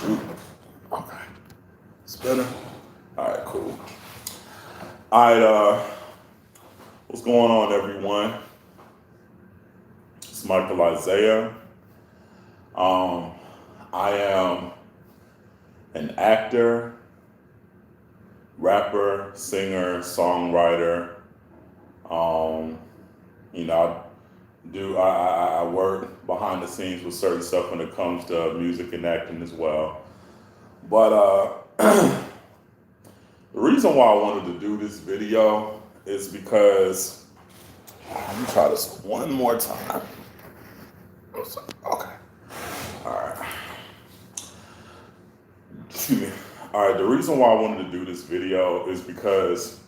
Shoot. Okay. It's better. All right, cool. All right, what's going on, everyone? It's Michael I-zayah. Um, I am an actor, rapper, singer, songwriter. Um, I work behind the scenes with certain stuff when it comes to music and acting as well. But the reason why I wanted to do this video is because let me try this one more time. Okay. All right. Excuse me. All right. The reason why I wanted to do this video is because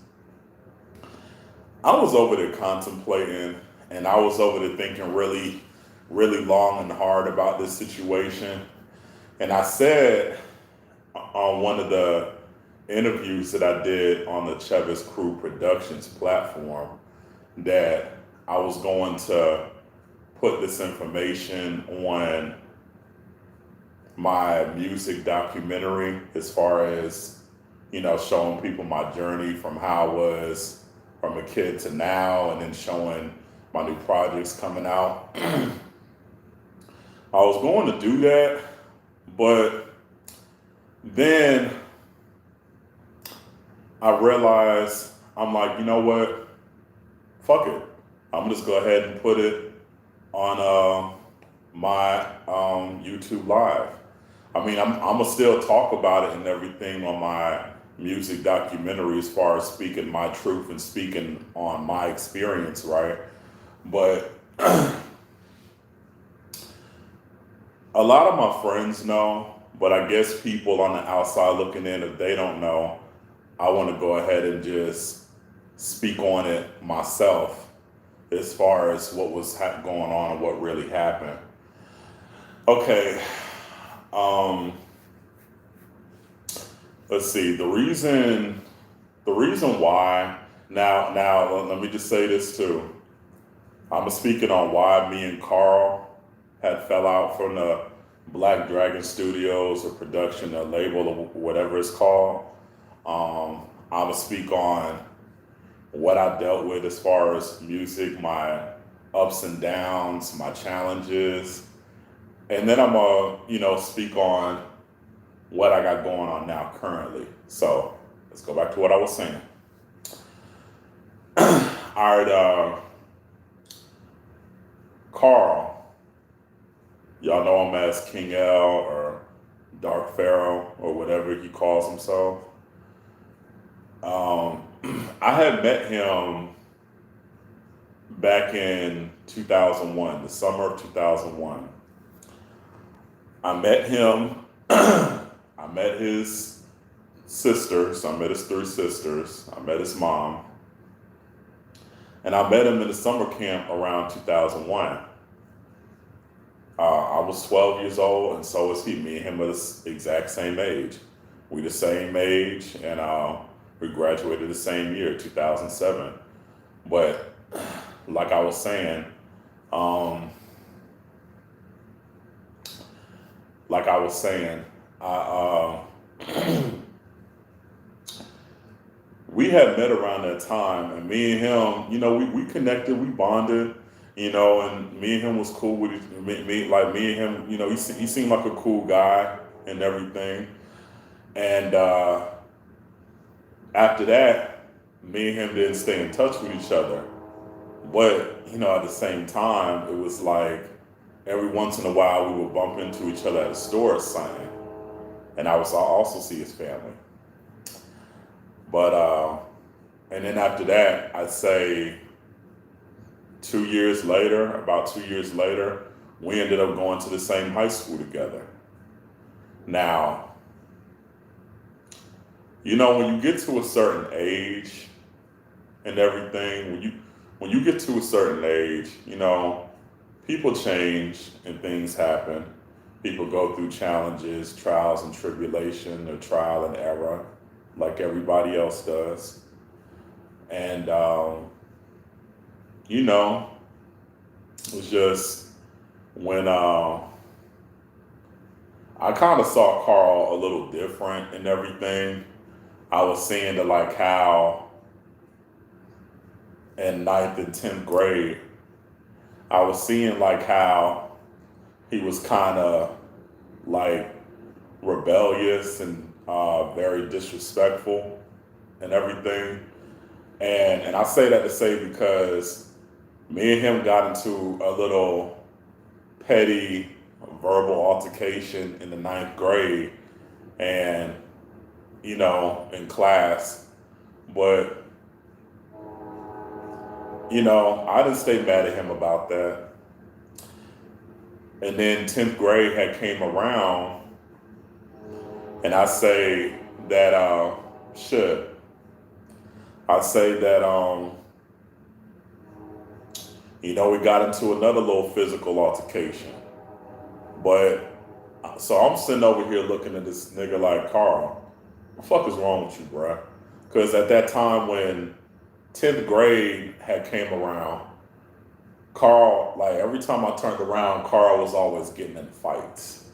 I was over there contemplating and I was over there thinking really, really long and hard about this situation. And I said on one of the interviews that I did on the Chevis Crew Productions platform that I was going to put this information on my music documentary as far as, showing people my journey from how I was from a kid to now and then showing my new projects coming out. I was going to do that, but then I realized, I'm like, you know what? Fuck it. I'm gonna just go ahead and put it on my YouTube Live. I mean, I'm gonna still talk about it and everything on my music documentary as far as speaking my truth and speaking on my experience, right? But a lot of my friends know, but I guess people on the outside looking in, if they don't know, I want to go ahead and just speak on it myself as far as what was going on and what really happened. Okay. Let's see. The reason why. Now, let me just say this too. I'm speaking on why me and Carl had fell out from the Black Dragon Studios or production or label or whatever it's called. I'm gonna speak on what I dealt with as far as music, my ups and downs, my challenges, and then I'm gonna, speak on what I got going on now currently. So let's go back to what I was saying. All right, Carl, y'all know him as King L or Dark Pharaoh or whatever he calls himself. I had met him back in 2001, the summer of 2001. I met him, I met his sisters, I met his three sisters, I met his mom, and I met him in the summer camp around 2001. I was 12 years old, and so was he. Me and him are the exact same age. We the same age, and we graduated the same year, 2007. But like I was saying, I we had met around that time, and me and him, we connected, we bonded, and me and him was cool with me and him, he seemed like a cool guy and everything. And after that, me and him didn't stay in touch with each other. But, at the same time, it was like every once in a while we would bump into each other at a store or something. And I also see his family. But, and then after that, I'd say about 2 years later, we ended up going to the same high school together. Now, when you get to a certain age and everything, when you get to a certain age, people change and things happen. People go through challenges, trials and tribulation, or trial and error, like everybody else does. And, it was just when I I kind of saw Carl a little different and everything. I was seeing that like how in ninth and 10th grade, I was seeing like how he was kind of like rebellious and very disrespectful and everything. And I say that to say because me and him got into a little petty verbal altercation in the ninth grade and, in class. But, I didn't stay mad at him about that. And then 10th grade had came around and I say that, shit, I say that, we got into another little physical altercation. But so I'm sitting over here looking at this nigga like, Carl, what the fuck is wrong with you, bruh? Because at that time when 10th grade had came around, Carl, like every time I turned around, Carl was always getting in fights.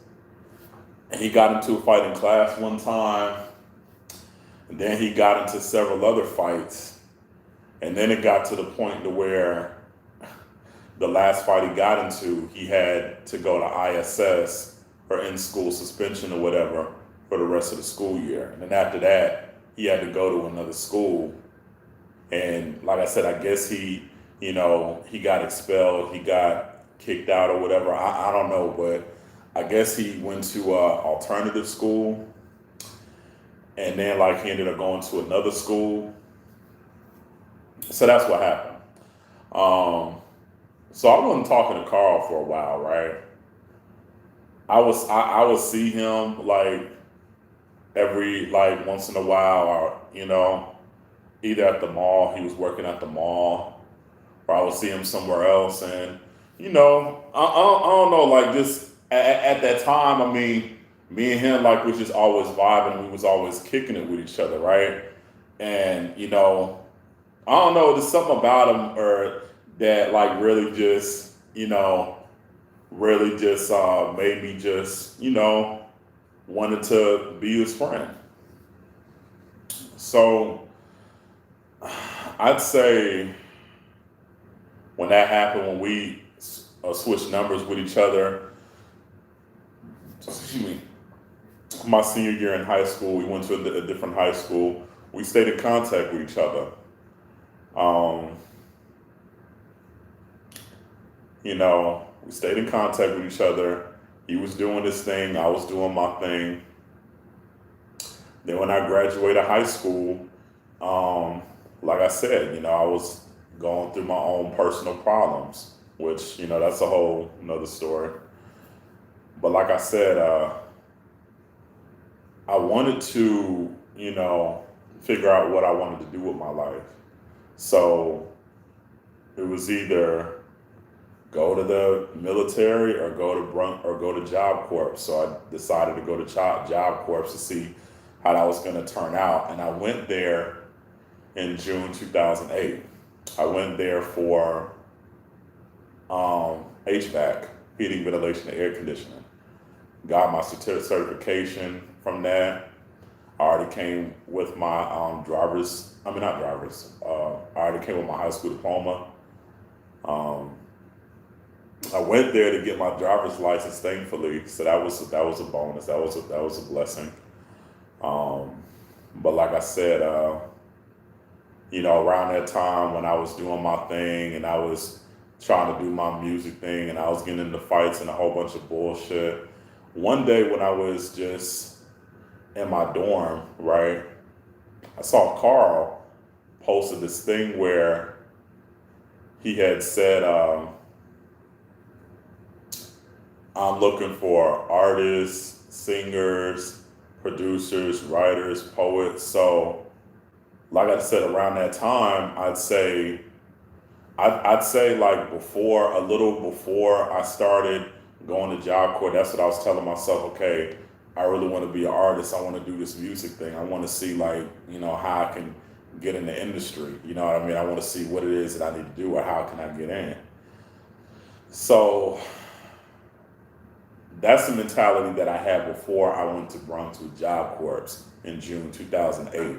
And he got into a fight in class one time, and then he got into several other fights. And then it got to the point to where the last fight he got into, he had to go to ISS or in-school suspension or whatever for the rest of the school year. And then after that, he had to go to another school. And like I said, I guess he got expelled, he got kicked out or whatever. I don't know, but I guess he went to alternative school. And then like he ended up going to another school. So that's what happened. So I wasn't talking to Carl for a while, right? I would see him like every like once in a while, or either at the mall, he was working at the mall, or I would see him somewhere else. And I don't know, like just at that time, I mean, me and him like was just always vibing. We was always kicking it with each other, right? And I don't know, there's something about him or that like really just made me just wanted to be his friend. So I'd say when that happened, when we switched numbers with each other, excuse me, my senior year in high school, we went to a different high school. We stayed in contact with each other. We stayed in contact with each other. He was doing his thing, I was doing my thing. Then when I graduated high school, like I said, I was going through my own personal problems, which, that's a whole another story. But like I said, I wanted to, figure out what I wanted to do with my life. So it was either go to the military or go to Job Corps. So I decided to go to Job Corps to see how that was going to turn out. And I went there in June 2008. I went there for HVAC, heating, ventilation, and air conditioning. Got my certification from that. I already came with my I already came with my high school diploma. I went there to get my driver's license, thankfully. So that was a bonus. That was a blessing. But like I said, around that time when I was doing my thing and I was trying to do my music thing and I was getting into fights and a whole bunch of bullshit. One day when I was just in my dorm, right, I saw Carl posted this thing where he had said, I'm looking for artists, singers, producers, writers, poets. So, like I said, around that time, I'd say like a little before I started going to Job Corps, that's what I was telling myself, okay, I really want to be an artist. I want to do this music thing. I want to see like, how I can get in the industry. You know what I mean? I want to see what it is that I need to do or how can I get in. So that's the mentality that I had before I went to Brunswick Job Corps in June 2008.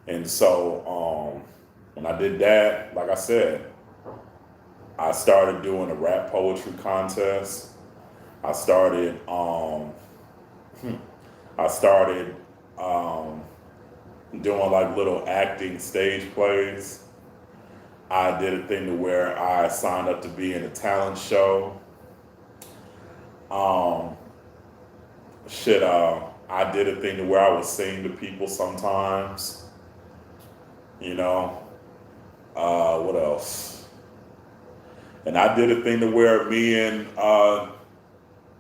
And so when I did that, like I said, I started doing a rap poetry contest. I started I started um, doing like little acting stage plays. I did a thing to where I signed up to be in a talent show. Um, I did a thing to where I would sing to people sometimes. You know, what else? And I did a thing to where me and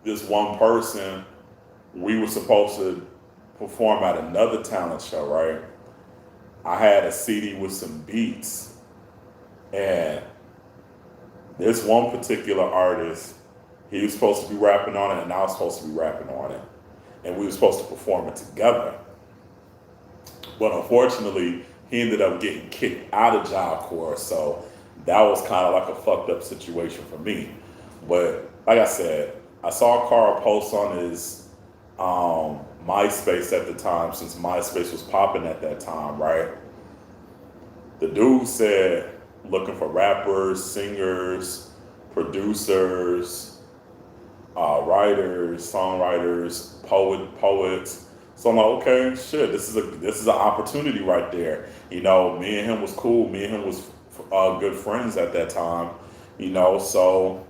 this one person, we were supposed to perform at another talent show, right? I had a CD with some beats, and this one particular artist, he was supposed to be rapping on it, and I was supposed to be rapping on it, and we were supposed to perform it together. But unfortunately, he ended up getting kicked out of Job Corps, so that was kind of like a fucked up situation for me. But like I said, I saw Carl post on his MySpace at the time, since MySpace was popping at that time, right? The dude said, looking for rappers, singers, producers, writers, songwriters, poets. So I'm like, okay, shit, this is an opportunity right there. You know, me and him was cool. Me and him was good friends at that time. You know, so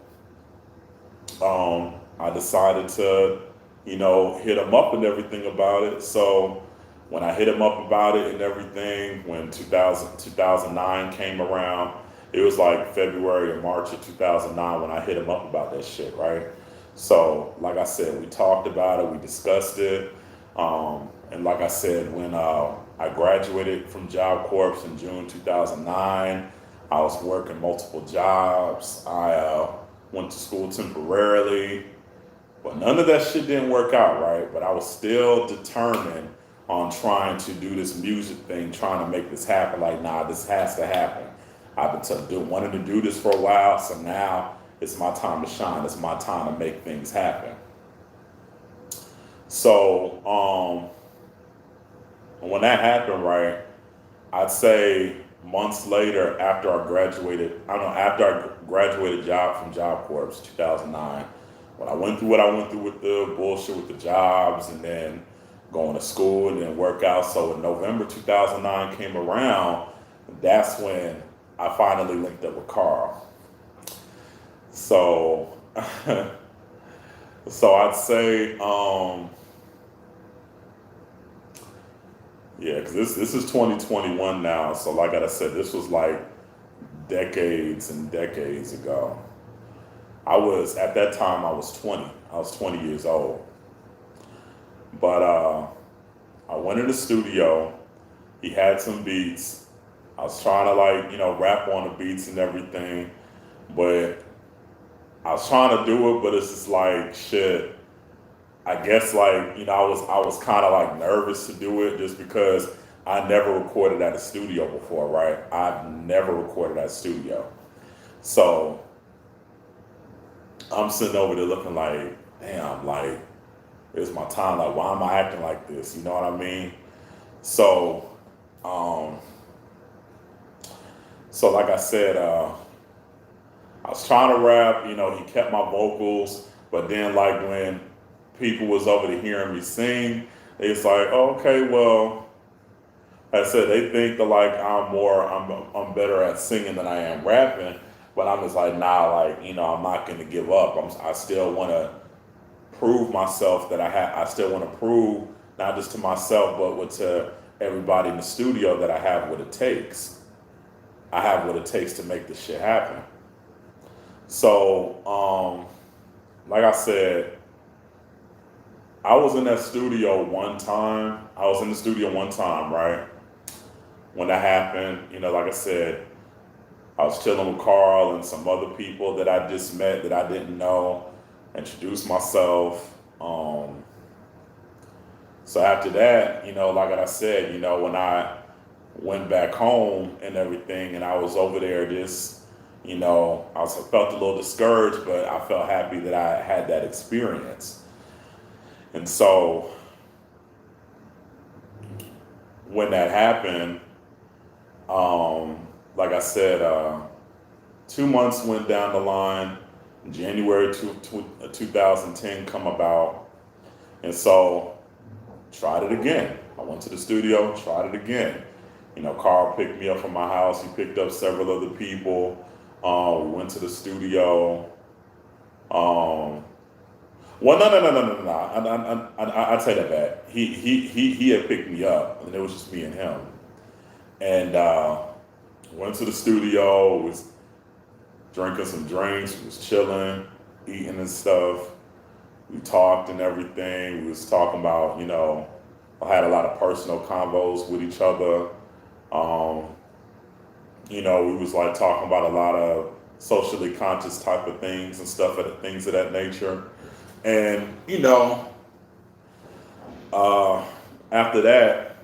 I decided to, hit him up and everything about it. So when I hit him up about it and everything, when 2009 came around, it was like February or March of 2009 when I hit him up about that shit, right? So, like I said, we talked about it, we discussed it. And like I said, when I graduated from Job Corps in June 2009, I was working multiple jobs. I went to school temporarily, but none of that shit didn't work out, right? But I was still determined on trying to do this music thing, trying to make this happen. Like, nah, this has to happen. I've been wanting to do this for a while, so now it's my time to shine. It's my time to make things happen. So when that happened, right, I'd say months later, after I graduated from Job Corps, 2009, when I went through what I went through with the bullshit with the jobs and then going to school and then work out. So when November 2009 came around, that's when I finally linked up with Carl. So, so I'd say, yeah, because this is 2021 now. So like I said, this was like decades and decades ago. At that time, I was 20. I was 20 years old. But I went in the studio. He had some beats. I was trying to rap on the beats and everything. But I was trying to do it, but it's just like shit. I guess I was kind of like nervous to do it just because I never recorded at a studio before, right? I've never recorded at a studio. So I'm sitting over there looking like, damn, like, it's my time. Like, why am I acting like this? You know what I mean? So, so like I said, I was trying to rap. He kept my vocals, but then like when people was over to hearing me sing, it's like, oh, okay, well, like I said, they think that like I'm better at singing than I am rapping, but I'm just like, nah, like, I'm not gonna give up. I still want to prove myself I still want to prove not just to myself, but to everybody in the studio that I have what it takes. I have what it takes to make this shit happen. So, like I said, I was in the studio one time, right? When that happened, like I said, I was chilling with Carl and some other people that I just met that I didn't know, introduced myself. So after that, like I said, when I went back home and everything, and I was over there just, felt a little discouraged, but I felt happy that I had that experience. And so when that happened, like I said, 2 months went down the line. January 2010 come about, and so tried it again. I went to the studio, tried it again. Carl picked me up from my house. He picked up several other people. We went to the studio. Well, no. I take that back. He had picked me up, and it was just me and him. And went to the studio. Was drinking some drinks. We was chilling, eating and stuff. We talked and everything. We was talking about, I had a lot of personal convos with each other. We was like talking about a lot of socially conscious type of things and stuff, things of that nature. And, after that,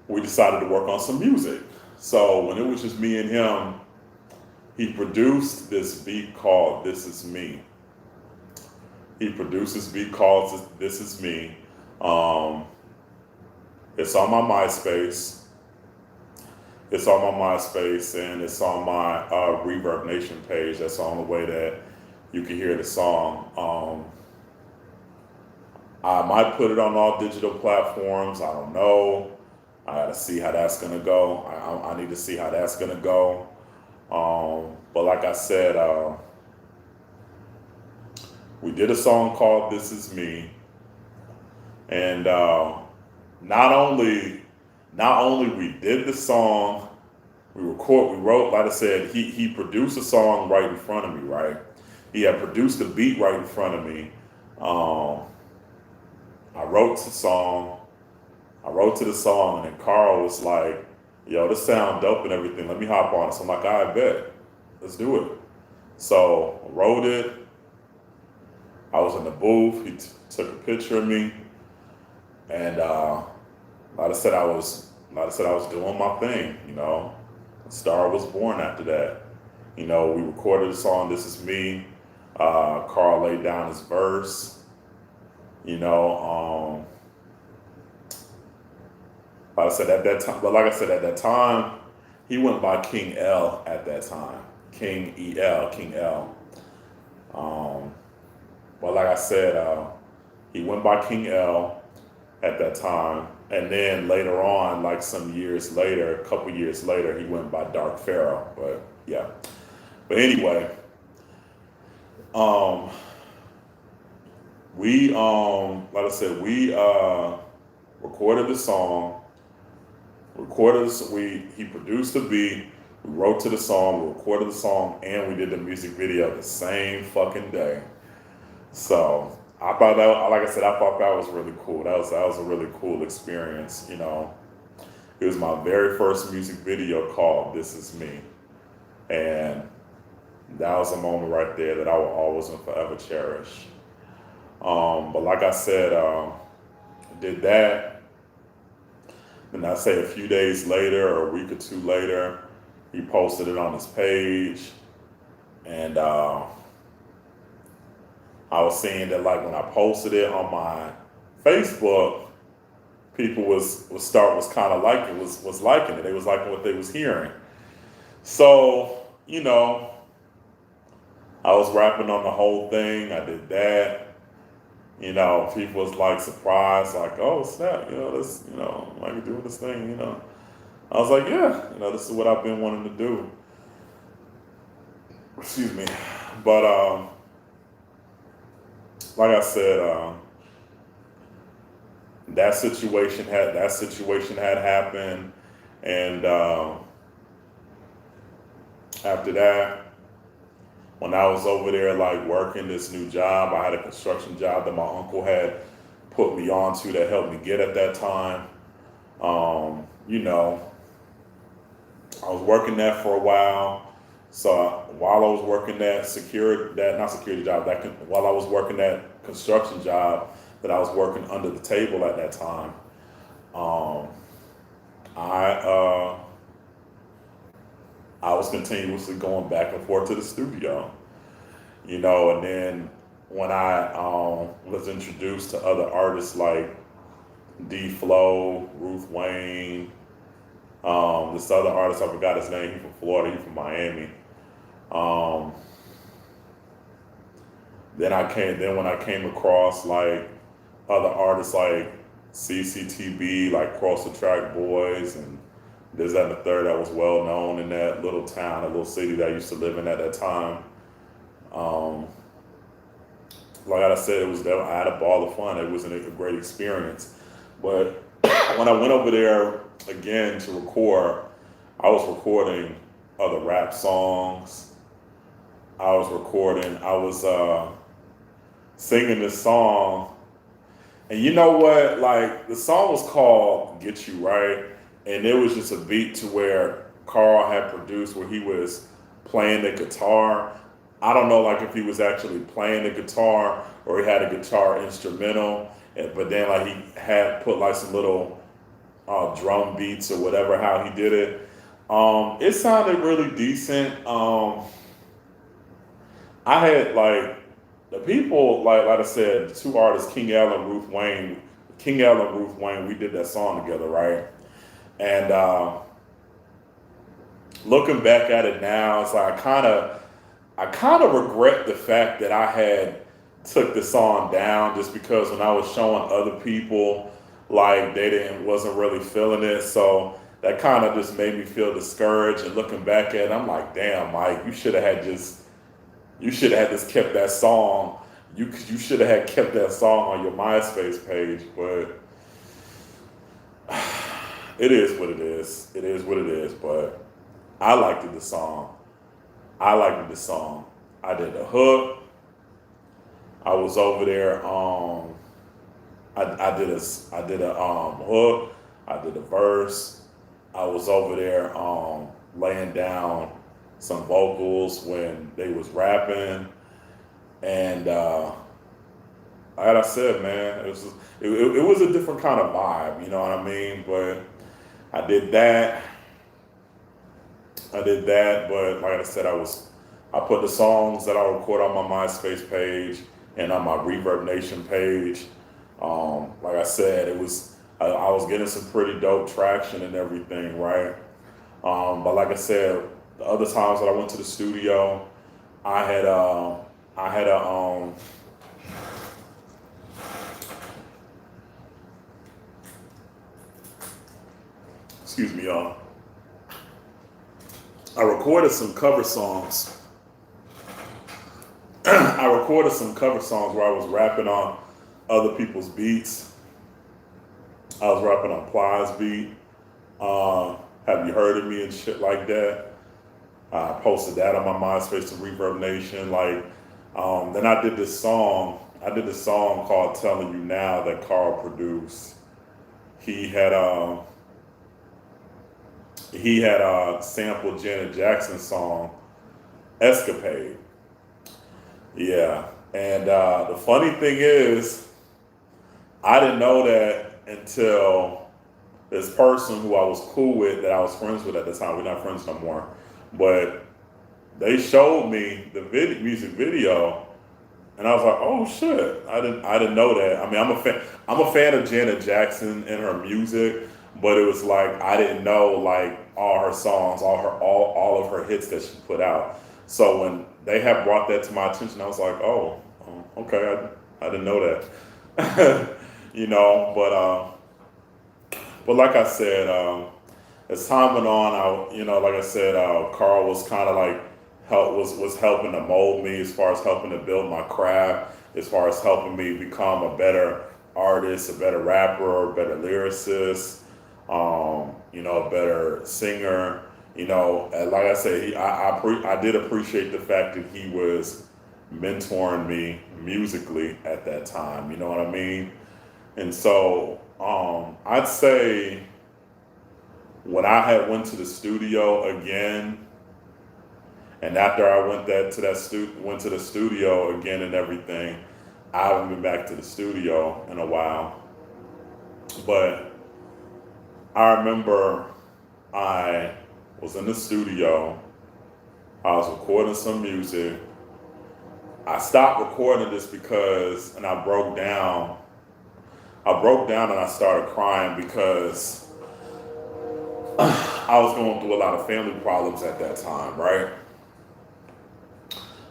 we decided to work on some music. So when it was just me and him, he produced this beat called This Is Me. He produced this beat called This Is Me. It's on my MySpace. And it's on my Reverb Nation page. That's the only way that you can hear the song. I might put it on all digital platforms. I don't know. I gotta see how that's gonna go. I need to see how that's gonna go. But like I said, we did a song called This Is Me. And not only we did the song, we wrote, like I said, he produced a song right in front of me, right? He had produced a beat right in front of me. I wrote to the song, and then Carl was like, yo, this sound dope and everything. Let me hop on it. So I'm like, I bet. Let's do it. So I wrote it. I was in the booth. He took a picture of me. And like I said, I was doing my thing, A star was born after that. We recorded the song, This Is Me. Carl laid down his verse. Like I said, at that time, he went by King L at that time. King L. But like I said, he went by King L at that time. And then later on, like a couple years later, he went by Dark Pharaoh. But yeah. But anyway, we like I said, we recorded the song. He produced the beat, we wrote to the song, we recorded the song, and we did the music video the same fucking day. So I thought that, like I said, I thought that was really cool. That was a really cool experience. It was my very first music video called This Is Me. And that was a moment right there that I will always and forever cherish. But like I said, did that. And I say a few days later or a week or two later, he posted it on his page. And I was seeing that, like, when I posted it on my Facebook, people was kind of liking it. They was liking what they was hearing. So, I was rapping on the whole thing. I did that. People was like surprised, like, oh snap, this, like you're doing this thing, I was like, yeah, this is what I've been wanting to do. Excuse me. But like I said, that situation had happened, and after that, when I was over there, like, working this new job, I had a construction job that my uncle had put me onto that helped me get at that time. I was working that for a while. So while I was working while I was working that construction job that I was working under the table at that time, I was continuously going back and forth to the studio, you know, and then when I was introduced to other artists like D Flow, Ruth Wayne, this other artist, I forgot his name, he's from Florida, he's from Miami. Um, then when I came across like other artists like CCTV, like Cross the Track Boys, and this, that, and the third that was well known in that little town, that little city that I used to live in at that time. Um, like I said, I had a ball of fun. It was a great experience. But when I went over there again to record, I was recording other rap songs. I was singing this song. And you know what? Like, the song was called Get You Right. And it was just a beat to where Carl had produced, where he was playing the guitar. I don't know, like, if he was actually playing the guitar or he had a guitar instrumental, but then like he had put like some little drum beats or whatever, how he did it. It sounded really decent. I had like the people, like I said, the two artists, King L and Ruth Wayne, we did that song together, right? And looking back at it now, it's like I kind of regret the fact that I had took the song down, just because when I was showing other people, like, they didn't wasn't really feeling it. So that kind of just made me feel discouraged. And looking back at it, I'm like, damn, Mike, you should have just kept that song. You should have had kept that song on your MySpace page. But it is what it is. It is what it is. But I liked the song. I liked the song. I did the hook. I was over there. I did a hook. I did a verse. I was over there laying down some vocals when they was rapping, and like I said, man, it was a different kind of vibe. You know what I mean? But I did that. But like I said, I put the songs that I record on my MySpace page and on my Reverb Nation page. Like I said, I was getting some pretty dope traction and everything, right? But like I said, the other times that I went to the studio, I had a excuse me, y'all. I recorded some cover songs. I recorded some cover songs where I was rapping on other people's beats. I was rapping on Plies beat. Have You Heard of Me and shit like that. I posted that on my MySpace to Reverb Nation. Like, then I did this song. Called Telling You Now that Carl produced. He had sampled Janet Jackson's song Escapade. Yeah. And the funny thing is, I didn't know that until this person who I was cool with, that I was friends with at the time. We're not friends no more. But they showed me the music video, and I was like, "Oh shit! I didn't know that." I mean, I'm a fan of Janet Jackson and her music, but it was like I didn't know like all her songs, all of her hits that she put out. So when they had brought that to my attention, I was like, "Oh, okay, I didn't know that." You know, but like I said, as time went on, like I said, Carl was kind of like was helping to mold me, as far as helping to build my craft, as far as helping me become a better artist, a better rapper, a better lyricist, a better singer. And like I said, I did appreciate the fact that he was mentoring me musically at that time. You know what I mean? And so I'd say when I had went to the studio again, and after I went to the studio again and everything, I haven't been back to the studio in a while. But I remember I was in the studio I was recording some music. I stopped recording this because, and I broke down. I broke down and I started crying because I was going through a lot of family problems at that time, right?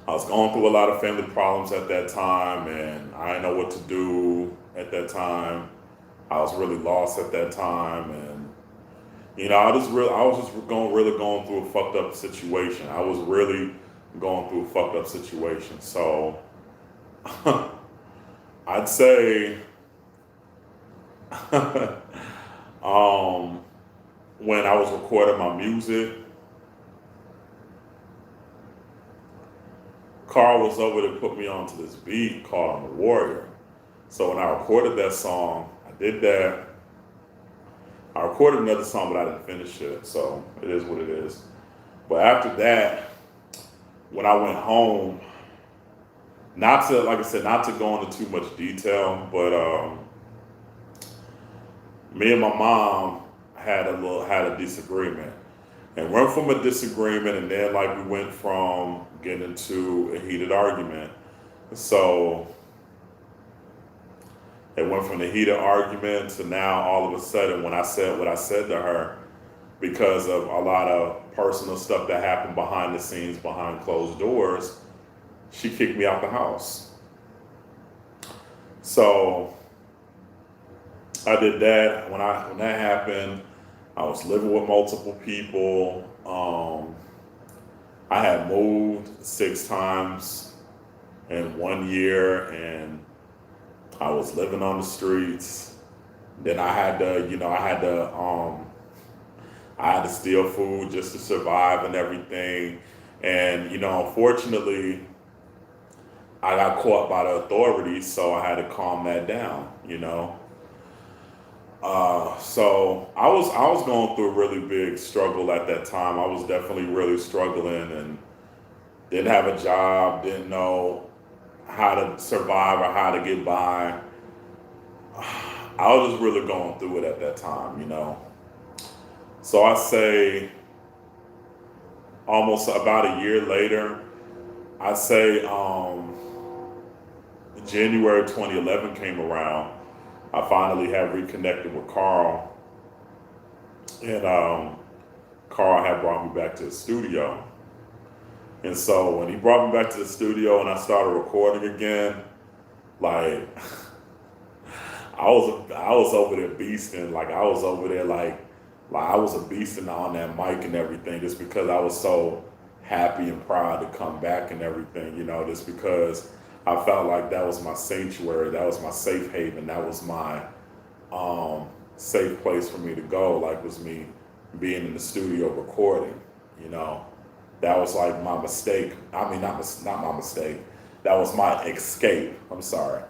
I was going through a lot of family problems at that time, and I didn't know what to do at that time. I was really lost at that time, and I was just really going through a fucked up situation. I was really going through a fucked up situation. So I'd say, um, when I was recording my music, Carl was over to put me onto this beat called "The Warrior." So when I recorded that song, I did that. I recorded another song, but I didn't finish it. So it is what it is. But after that, when I went home, not to, like I said, not to go into too much detail, but me and my mom had a disagreement, and went from a disagreement, and then like we went from getting into a heated argument. So it went from the heated argument to now all of a sudden when I said what I said to her, because of a lot of personal stuff that happened behind the scenes, behind closed doors, she kicked me out the house. So I did that. When that happened, I was living with multiple people. I had moved 6 times in 1 year, and I was living on the streets. Then I had to steal food just to survive and everything. And unfortunately, I got caught by the authorities, so I had to calm that down. So I was going through a really big struggle at that time. I was definitely really struggling and didn't have a job, didn't know how to survive or how to get by. I was just really going through it at that time. So I say almost about a year later, I say January 2011 came around. I finally had reconnected with Carl, and Carl had brought me back to the studio. And so when he brought me back to the studio and I started recording again, like I was over there beasting, like I was over there like I was a beasting on that mic and everything, just because I was so happy and proud to come back and everything, just because I felt like that was my sanctuary, that was my safe haven, that was my safe place for me to go, like was me being in the studio recording, you know. That was like my mistake. I mean, not my mistake. That was my escape. I'm sorry.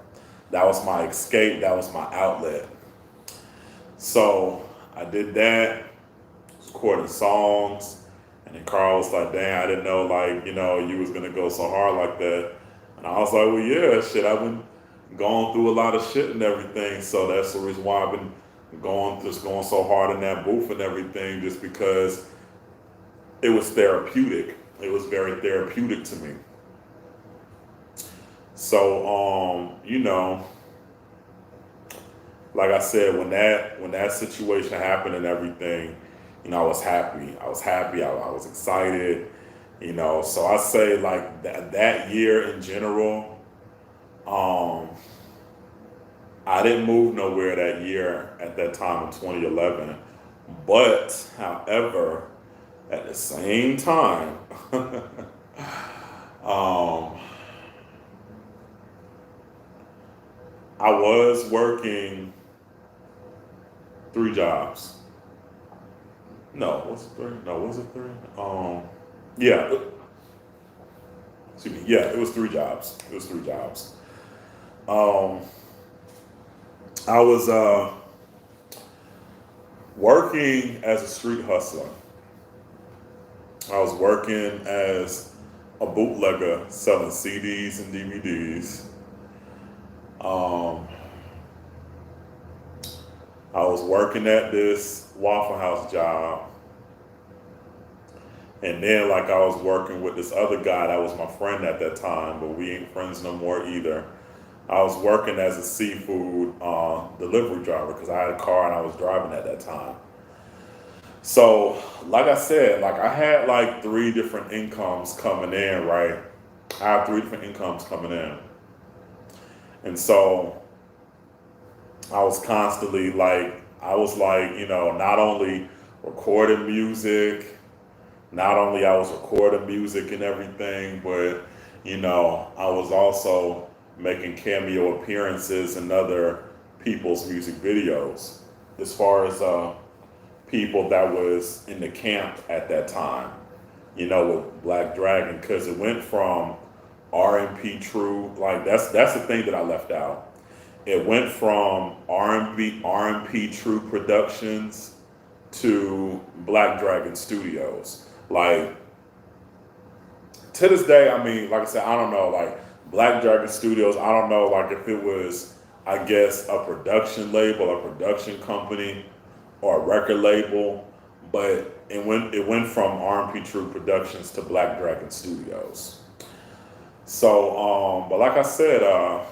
That was my escape. That was my outlet. So I did that, recording songs, and then Carl was like, "Dang, I didn't know, like, you was gonna go so hard like that." And I was like, "Well, yeah, shit. I've been going through a lot of shit and everything, so that's the reason why I've been going so hard in that booth and everything, just because it was therapeutic. It was very therapeutic to me." So, like I said, when that situation happened and everything, I was happy. I was happy. I was excited. So I say like that year in general, I didn't move nowhere that year at that time in 2011. But, however, at the same time, um, I was working 3 jobs. No, was it three? No, was it three? Yeah, excuse me. Yeah, it was 3 jobs. It was 3 jobs. Um, I was working as a street hustler. I was working as a bootlegger selling CDs and DVDs. Um, I was working at this Waffle House job, And then like I was working with this other guy that was my friend at that time, but we ain't friends no more either. I was working as a seafood delivery driver because I had a car and I was driving at that time. So, like I said, like I had like three different incomes coming in, right? I have three different incomes coming in. And so I was constantly like, I was like, not only recording music, not only I was recording music and everything, but I was also making cameo appearances in other people's music videos. As far as people that was in the camp at that time, with Black Dragon, because it went from R&B True, like that's the thing that I left out. It went from R&B True Productions to Black Dragon Studios. Like to this day, I mean, like I said, I don't know, like Black Dragon Studios, I don't know, like if it was, I guess, a production label, a production company, or a record label, but it went from R&P True Productions to Black Dragon Studios. So, but like I said, I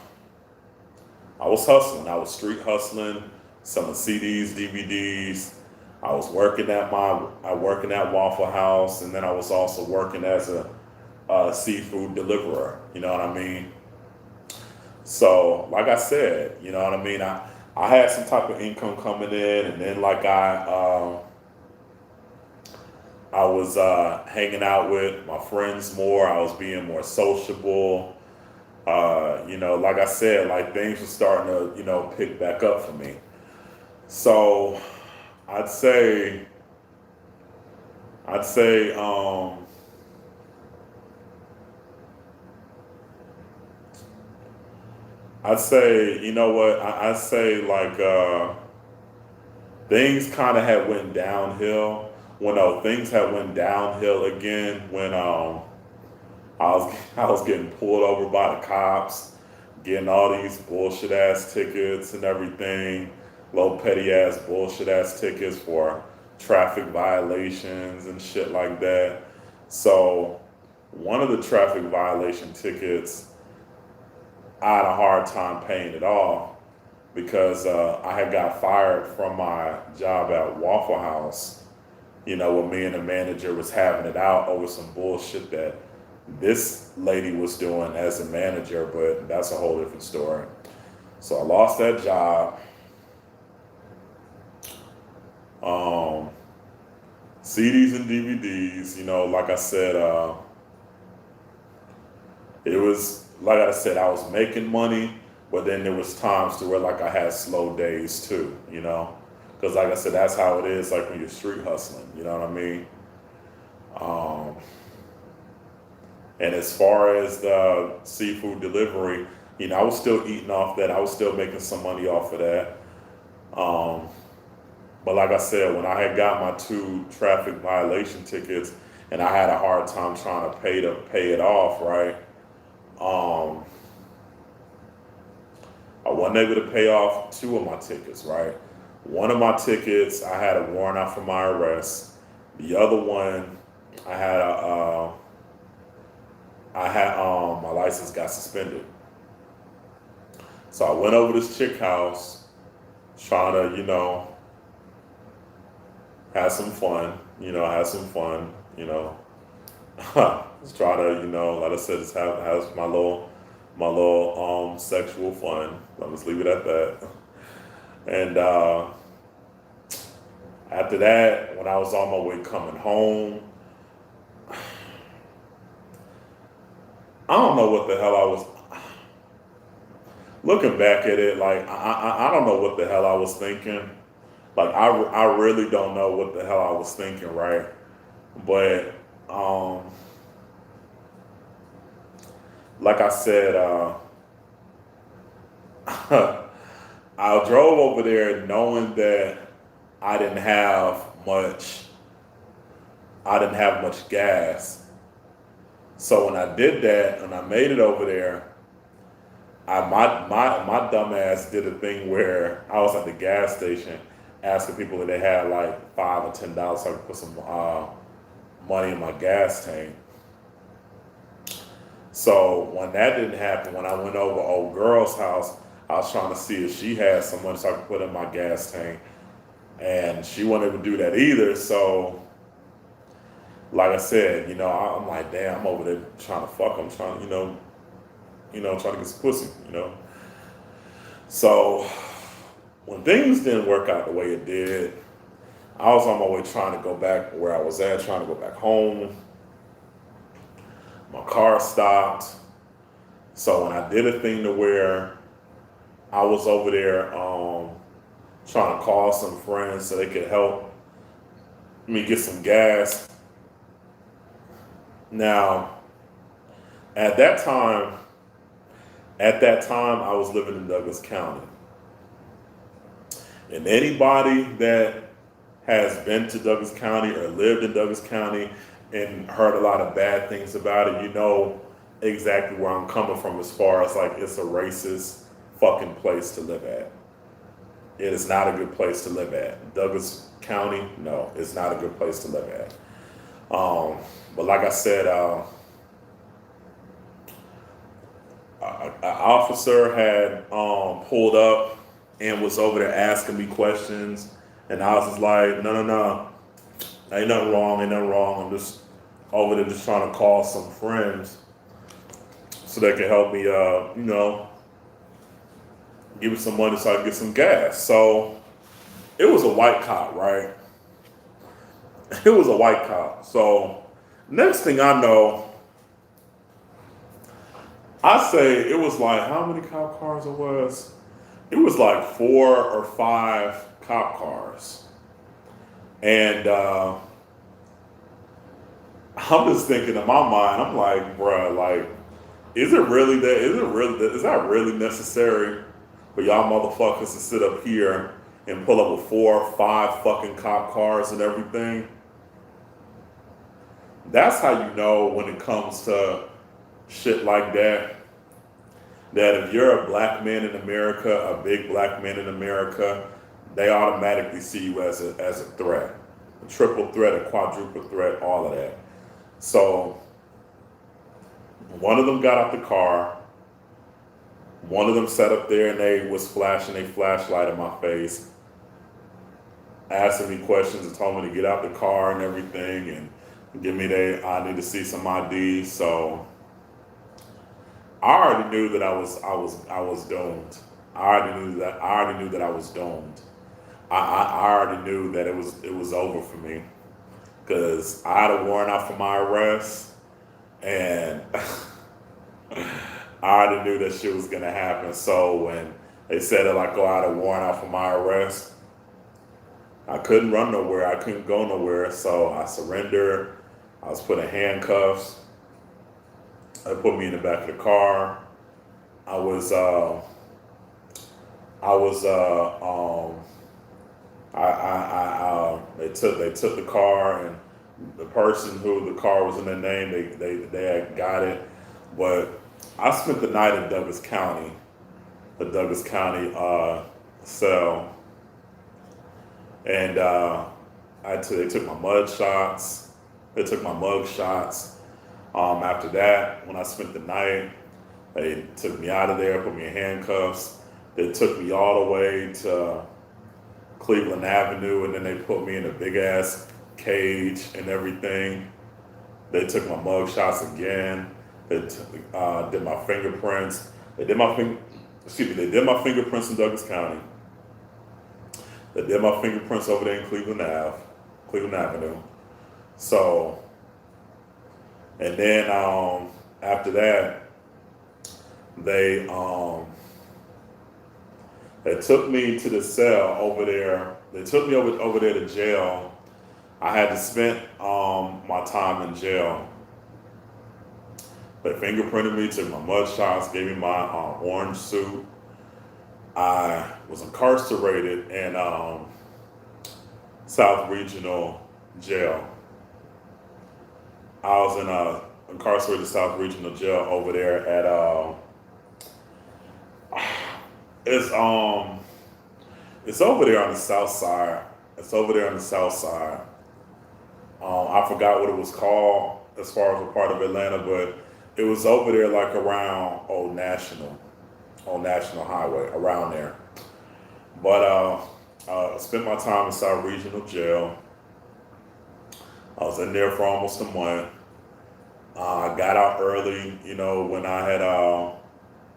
was hustling. I was street hustling, selling CDs, DVDs. I working at Waffle House, and then I was also working as a seafood deliverer. You know what I mean? So, like I said, you know what I mean. I had some type of income coming in, and then like I was hanging out with my friends more. I was being more sociable. Like I said, like things were starting to pick back up for me. So I'd say I'd say I'd say you know what I'd say like things kind of had went downhill when things had went downhill again when I was getting pulled over by the cops, getting all these bullshit ass tickets and everything, low petty ass bullshit ass tickets for traffic violations and shit like that. So one of the traffic violation tickets, I had a hard time paying it off because I had got fired from my job at Waffle House. When me and the manager was having it out over some bullshit that this lady was doing as a manager, but that's a whole different story. So I lost that job. Um, CDs and DVDs, like I said, it was like I said, I was making money, but then there was times to where like I had slow days too, because like I said, that's how it is like when you're street hustling, you know what I mean? Um, And as far as the seafood delivery, I was still eating off that. I was still making some money off of that. Um, but like I said, when I had got my two traffic violation tickets and I had a hard time trying to pay it off, right? Um, I wasn't able to pay off two of my tickets, right? One of my tickets, I had a warrant out for my arrest. The other one, I had a my license got suspended. So I went over this chick house trying to, have some fun, just try to, like I said, just have my little sexual fun. I'll just leave it at that. And after that, when I was on my way coming home, I don't know what the hell I was looking back at it. Like I don't know what the hell I was thinking. Like I really don't know what the hell I was thinking, right? But like I said, I drove over there knowing that I didn't have much. I didn't have much gas. So when I did that and I made it over there, my dumb ass did a thing where I was at the gas station asking people if they had like $5 or $10 so I could put some money in my gas tank. So when that didn't happen, when I went over old girl's house, I was trying to see if she had some money so I could put in my gas tank, and she wasn't able to do that either. So, like I said, I'm like, damn, I'm over there trying to fuck. I'm trying, trying to get some pussy, So when things didn't work out the way it did, I was on my way trying to go back where I was at, trying to go back home. My car stopped. So when I did a thing to where I was over there trying to call some friends so they could help me get some gas. Now, at that time, I was living in Douglas County. And anybody that has been to Douglas County or lived in Douglas County and heard a lot of bad things about it, you know exactly where I'm coming from as far as like it's a racist fucking place to live at. It is not a good place to live at. Douglas County, no, it's not a good place to live at. But like I said, an officer had pulled up and was over there asking me questions, and I was just like, no, ain't nothing wrong. I'm just over there just trying to call some friends so they can help me, give me some money so I can get some gas. So it was a white cop, right? It was a white cop. So next thing I know, I say it was like, how many cop cars it was? It was like 4 or 5 cop cars. And I'm just thinking in my mind, I'm like, bruh, like, is that really necessary for y'all motherfuckers to sit up here and pull up with 4 or 5 fucking cop cars and everything? That's how you know when it comes to shit like that if you're a black man in America, a big black man in America, they automatically see you as a threat. A triple threat, a quadruple threat, all of that. So one of them got out the car. One of them sat up there and they was flashing a flashlight in my face, asking me questions and told me to get out the car and everything and give me I need to see some ID. So I already knew that I was doomed. I already knew that I was doomed. I already knew that it was over for me because I had a warrant out for my arrest, and I already knew that shit was gonna happen. So when they said that I go out a warrant out for my arrest, I couldn't run nowhere. I couldn't go nowhere. So I surrendered. I was put in handcuffs. They put me in the back of the car. They took the car, and the person who the car was in their name, they had got it. But I spent the night in Douglas County, the Douglas County cell, and they took my mug shots. After that, when I spent the night, they took me out of there, put me in handcuffs. They took me all the way to Cleveland Avenue, and then they put me in a big ass cage and everything. They took my mug shots again. They did my fingerprints. They did my fingerprints in Douglas County. They did my fingerprints over there in Cleveland Avenue. So, and then after that, they took me to the cell over there. They took me over there to jail. I had to spend my time in jail. They fingerprinted me, took my mug shots, gave me my orange suit. I was incarcerated in South Regional Jail. I was incarcerated South Regional Jail over there at it's over there on the south side. I forgot what it was called as far as a part of Atlanta, but it was over there like around Old National Highway, around there. But spent my time inside regional jail. I was in there for almost a month. I got out early, you know, when I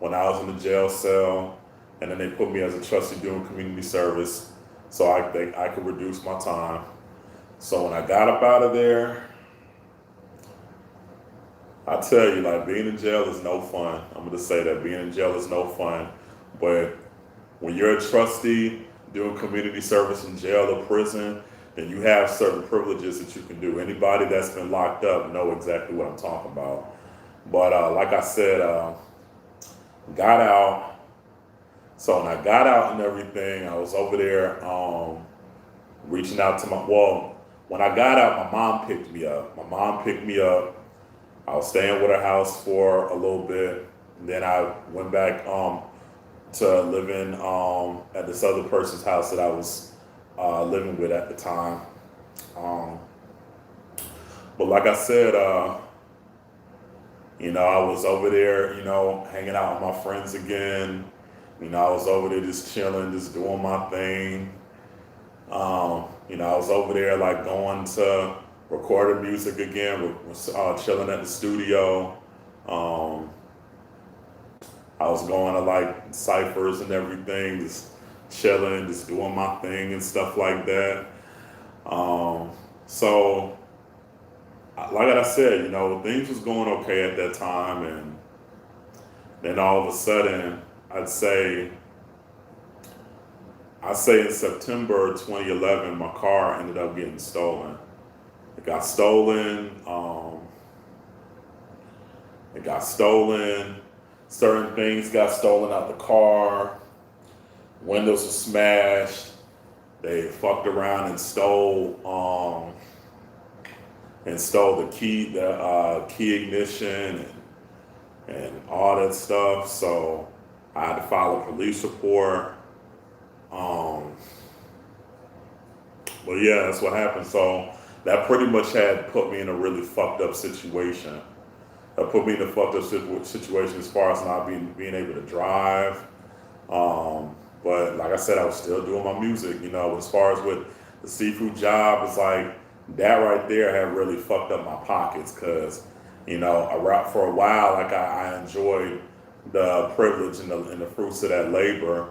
was in the jail cell, and then they put me as a trustee doing community service, so I could reduce my time. So when I got up out of there, I tell you, like, being in jail is no fun. I'm gonna say that being in jail is no fun, but when you're a trustee doing community service in jail or prison, then you have certain privileges that you can do. Anybody that's been locked up know exactly what I'm talking about. But like I said, got out. So when I got out and everything, I was over there reaching out to when I got out, my mom picked me up. My mom picked me up. I was staying with her house for a little bit. And then I went back to living at this other person's house that I was living with at the time. But like I said, you know, I was over there, you know, hanging out with my friends again. You know, I was over there just chilling, just doing my thing. You know, I was over there like going to recording music again, chilling at the studio. I was going to like ciphers and everything, just chilling, just doing my thing and stuff like that. So, like I said, you know, things was going okay at that time, and then all of a sudden, I'd say in September 2011, my car ended up getting stolen. It got stolen. It got stolen. Certain things got stolen out the car. Windows were smashed. They fucked around and stole the key ignition and all that stuff. So I had to file a police report. But yeah, that's what happened. So that pretty much had put me in a really fucked up situation. That put me in a fucked up situation as far as not being able to drive. But like I said, I was still doing my music. You know, as far as with the seafood job, it's like that right there had really fucked up my pockets because, you know, for a while, like I enjoyed the privilege and the fruits of that labor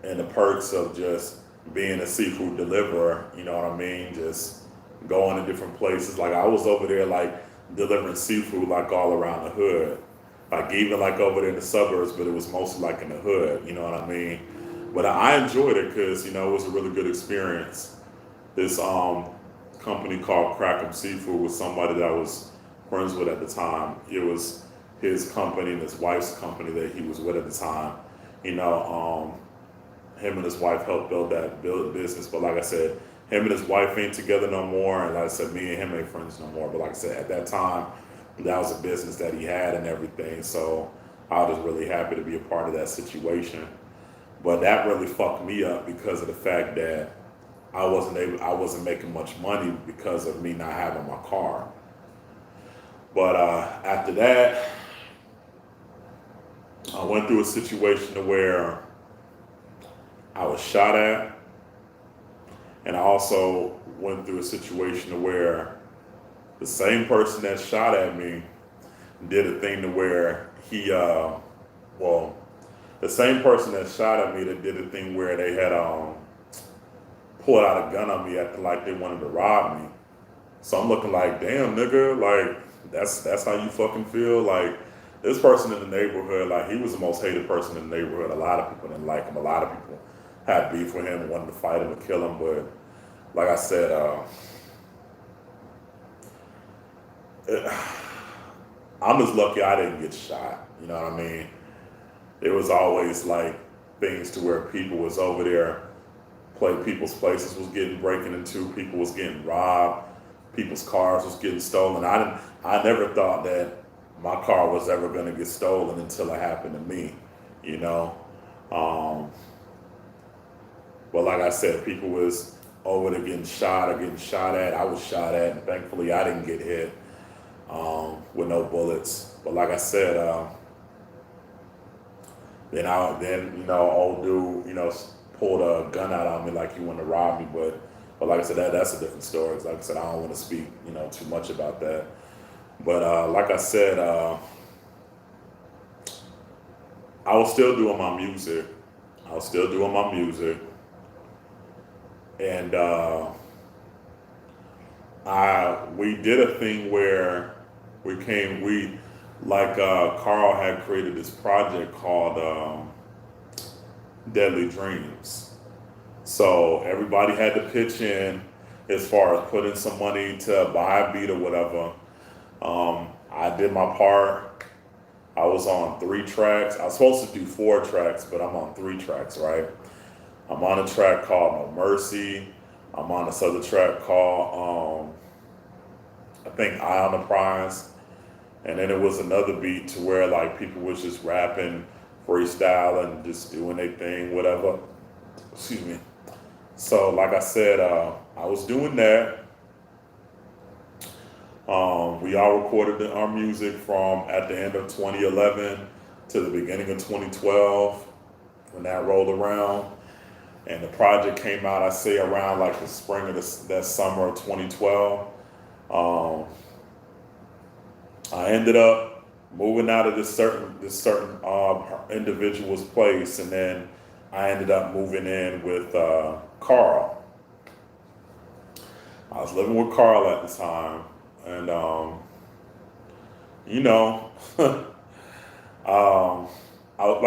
and the perks of just being a seafood deliverer, you know what I mean? Just going to different places. Like I was over there like delivering seafood like all around the hood. Like even like over there in the suburbs, but it was mostly like in the hood, you know what I mean? But I enjoyed it because, you know, it was a really good experience. This company called Crackham Seafood was somebody that I was friends with at the time. It was his company and his wife's company that he was with at the time. You know, him and his wife helped build business. But like I said, him and his wife ain't together no more. And like I said, me and him ain't friends no more. But like I said, at that time, that was a business that he had and everything. So I was really happy to be a part of that situation. But that really fucked me up because of the fact that I wasn't making much money because of me not having my car. But after that, I went through a situation where I was shot at, and I also went through a situation where the same person that shot at me did a thing to where the same person that shot at me that did a thing where they had pulled out a gun on me acting like they wanted to rob me. So I'm looking like, damn nigga, like that's how you fucking feel? Like this person in the neighborhood, like he was the most hated person in the neighborhood. A lot of people didn't like him. A lot of people had beef with him and wanted to fight him and kill him. But like I said, I'm just lucky I didn't get shot. You know what I mean? It was always like things to where people was over there, people's places was getting breaking into, people was getting robbed, people's cars was getting stolen. I never thought that my car was ever gonna get stolen until it happened to me, you know. But like I said, people was over to getting shot or getting shot at. I was shot at, and thankfully I didn't get hit with no bullets. But like I said, then old dude, pulled a gun out on me like he wanted to rob me. But like I said, that's a different story. Like I said, I don't want to speak, too much about that. But like I said, I was still doing my music. And we did a thing where Carl had created this project called Deadly Dreams. So everybody had to pitch in as far as putting some money to buy a beat or whatever. I did my part. I was on 3 tracks. I was supposed to do 4 tracks, but I'm on 3 tracks, right? I'm on a track called No Mercy. I'm on this other track called, I think, Eye on the Prize. And then it was another beat to where like people was just rapping, freestyling, just doing their thing, whatever. Excuse me. So like I said, I was doing that. We all recorded our music from at the end of 2011 to the beginning of 2012 when that rolled around. And the project came out, I say, around like the spring of that summer of 2012. I ended up moving out of this certain individual's place, and then I ended up moving in with Carl. I was living with Carl at the time, and like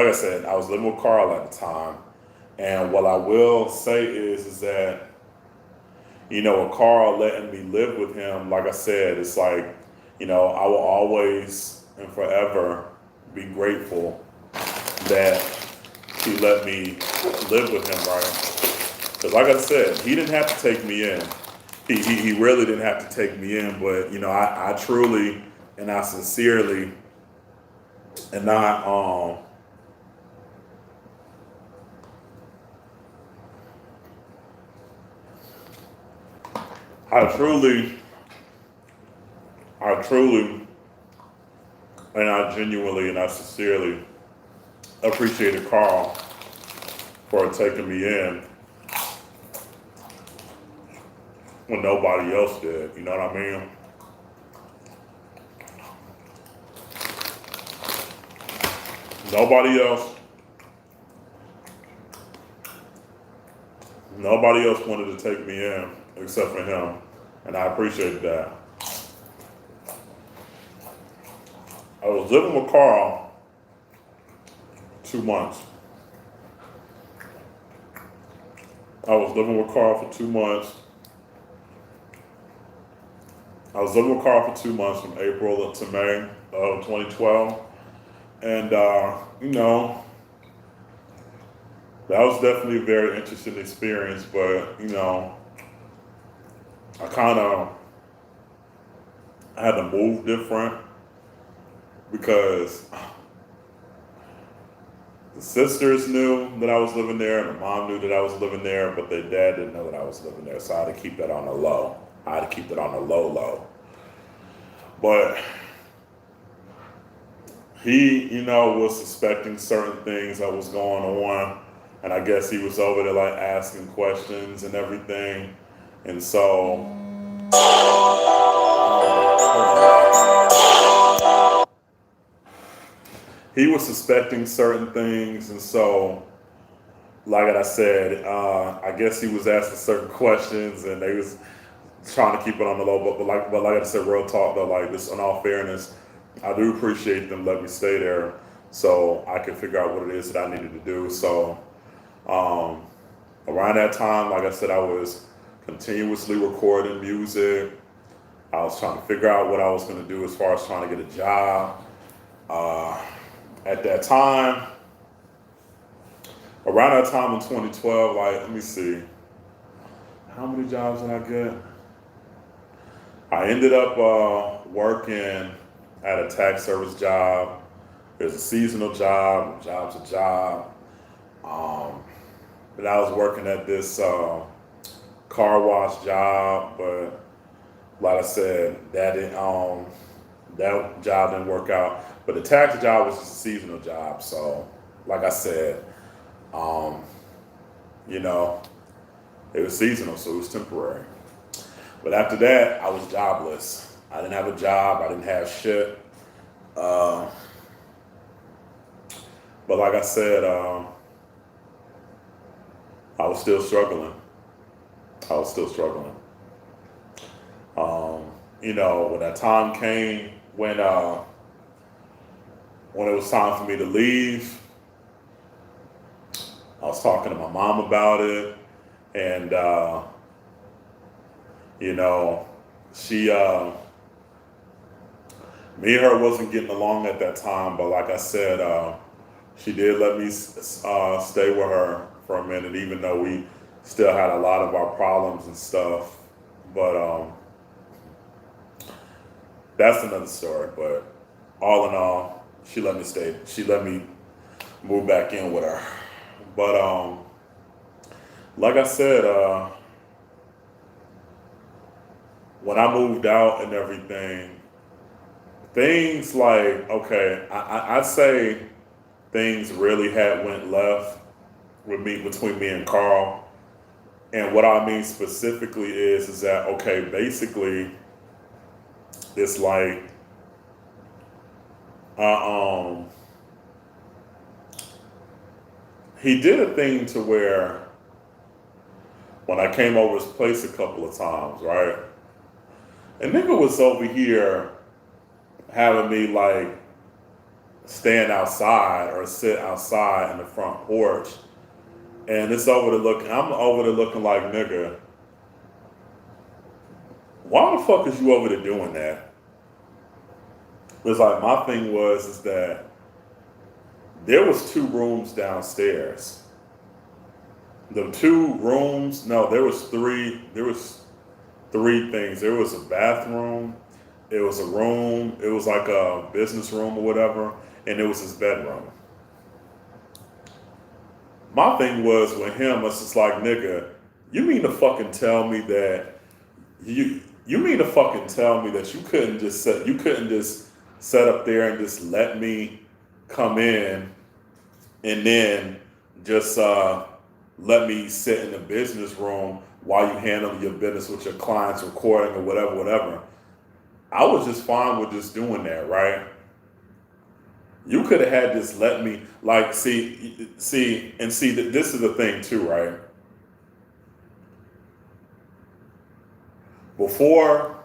I said, I was living with Carl at the time. And what I will say is that, with Carl letting me live with him, like I said, it's like, I will always and forever be grateful that he let me live with him, right? Because like I said, he didn't have to take me in. He really didn't have to take me in, but, I truly and I sincerely and not, I truly, and I genuinely and I sincerely appreciated Carl for taking me in when nobody else did. You know what I mean? Nobody else wanted to take me in except for him, and I appreciated that. I was living with Carl 2 months. I was living with Carl for 2 months. I was living with Carl for 2 months from April to May of 2012. And, that was definitely a very interesting experience, but, I had to move different because the sisters knew that I was living there and the mom knew that I was living there, but their dad didn't know that I was living there. So I had to keep that on the low. But he, was suspecting certain things that was going on. And I guess he was over there like asking questions and everything. And so he was suspecting certain things. And so, like I said, I guess he was asking certain questions and they was trying to keep it on the low. But like I said, real talk though, like this, in all fairness, I do appreciate them letting me stay there so I could figure out what it is that I needed to do. So around that time, like I said, I was continuously recording music. I was trying to figure out what I was going to do as far as trying to get a job. At that time, around that time in 2012, like, let me see, how many jobs did I get? I ended up working at a tax service job. There's a seasonal job, job's a job. But I was working at this car wash job, but like I said, that job didn't work out. But the tax job was just a seasonal job. So, like I said, um, you know, it was seasonal, so it was temporary. But after that, I was jobless. I didn't have a job. I didn't have shit. Uh, but like I said, I was still struggling. I was still struggling. Um, when that time came when it was time for me to leave, I was talking to my mom about it, and you know, she, me and her wasn't getting along at that time. But like I said, she did let me stay with her for a minute, even though we still had a lot of our problems and stuff. But that's another story. But all in all, she let me stay. She let me move back in with her. But like I said, when I moved out and everything, things like I'd say things really had went left with me between me and Carl. And what I mean specifically is that basically it's like uh, um he did a thing to where when I came over his place a couple of times, right? And nigga was over here having me like stand outside or sit outside in the front porch. And I'm over there looking like, nigga, why the fuck is you over there doing that? It's like my thing is that there was 2 rooms downstairs. The 2 rooms, no, there was 3 things. There was a bathroom, it was a room, it was like a business room or whatever, and it was his bedroom. My thing was with him, it's just like, nigga, you mean to fucking tell me that you mean to fucking tell me that you couldn't just set up there and just let me come in and then just let me sit in the business room while you handle your business with your clients recording or whatever. I was just fine with just doing that, right? You could have had this let me like see that this is the thing too, right? Before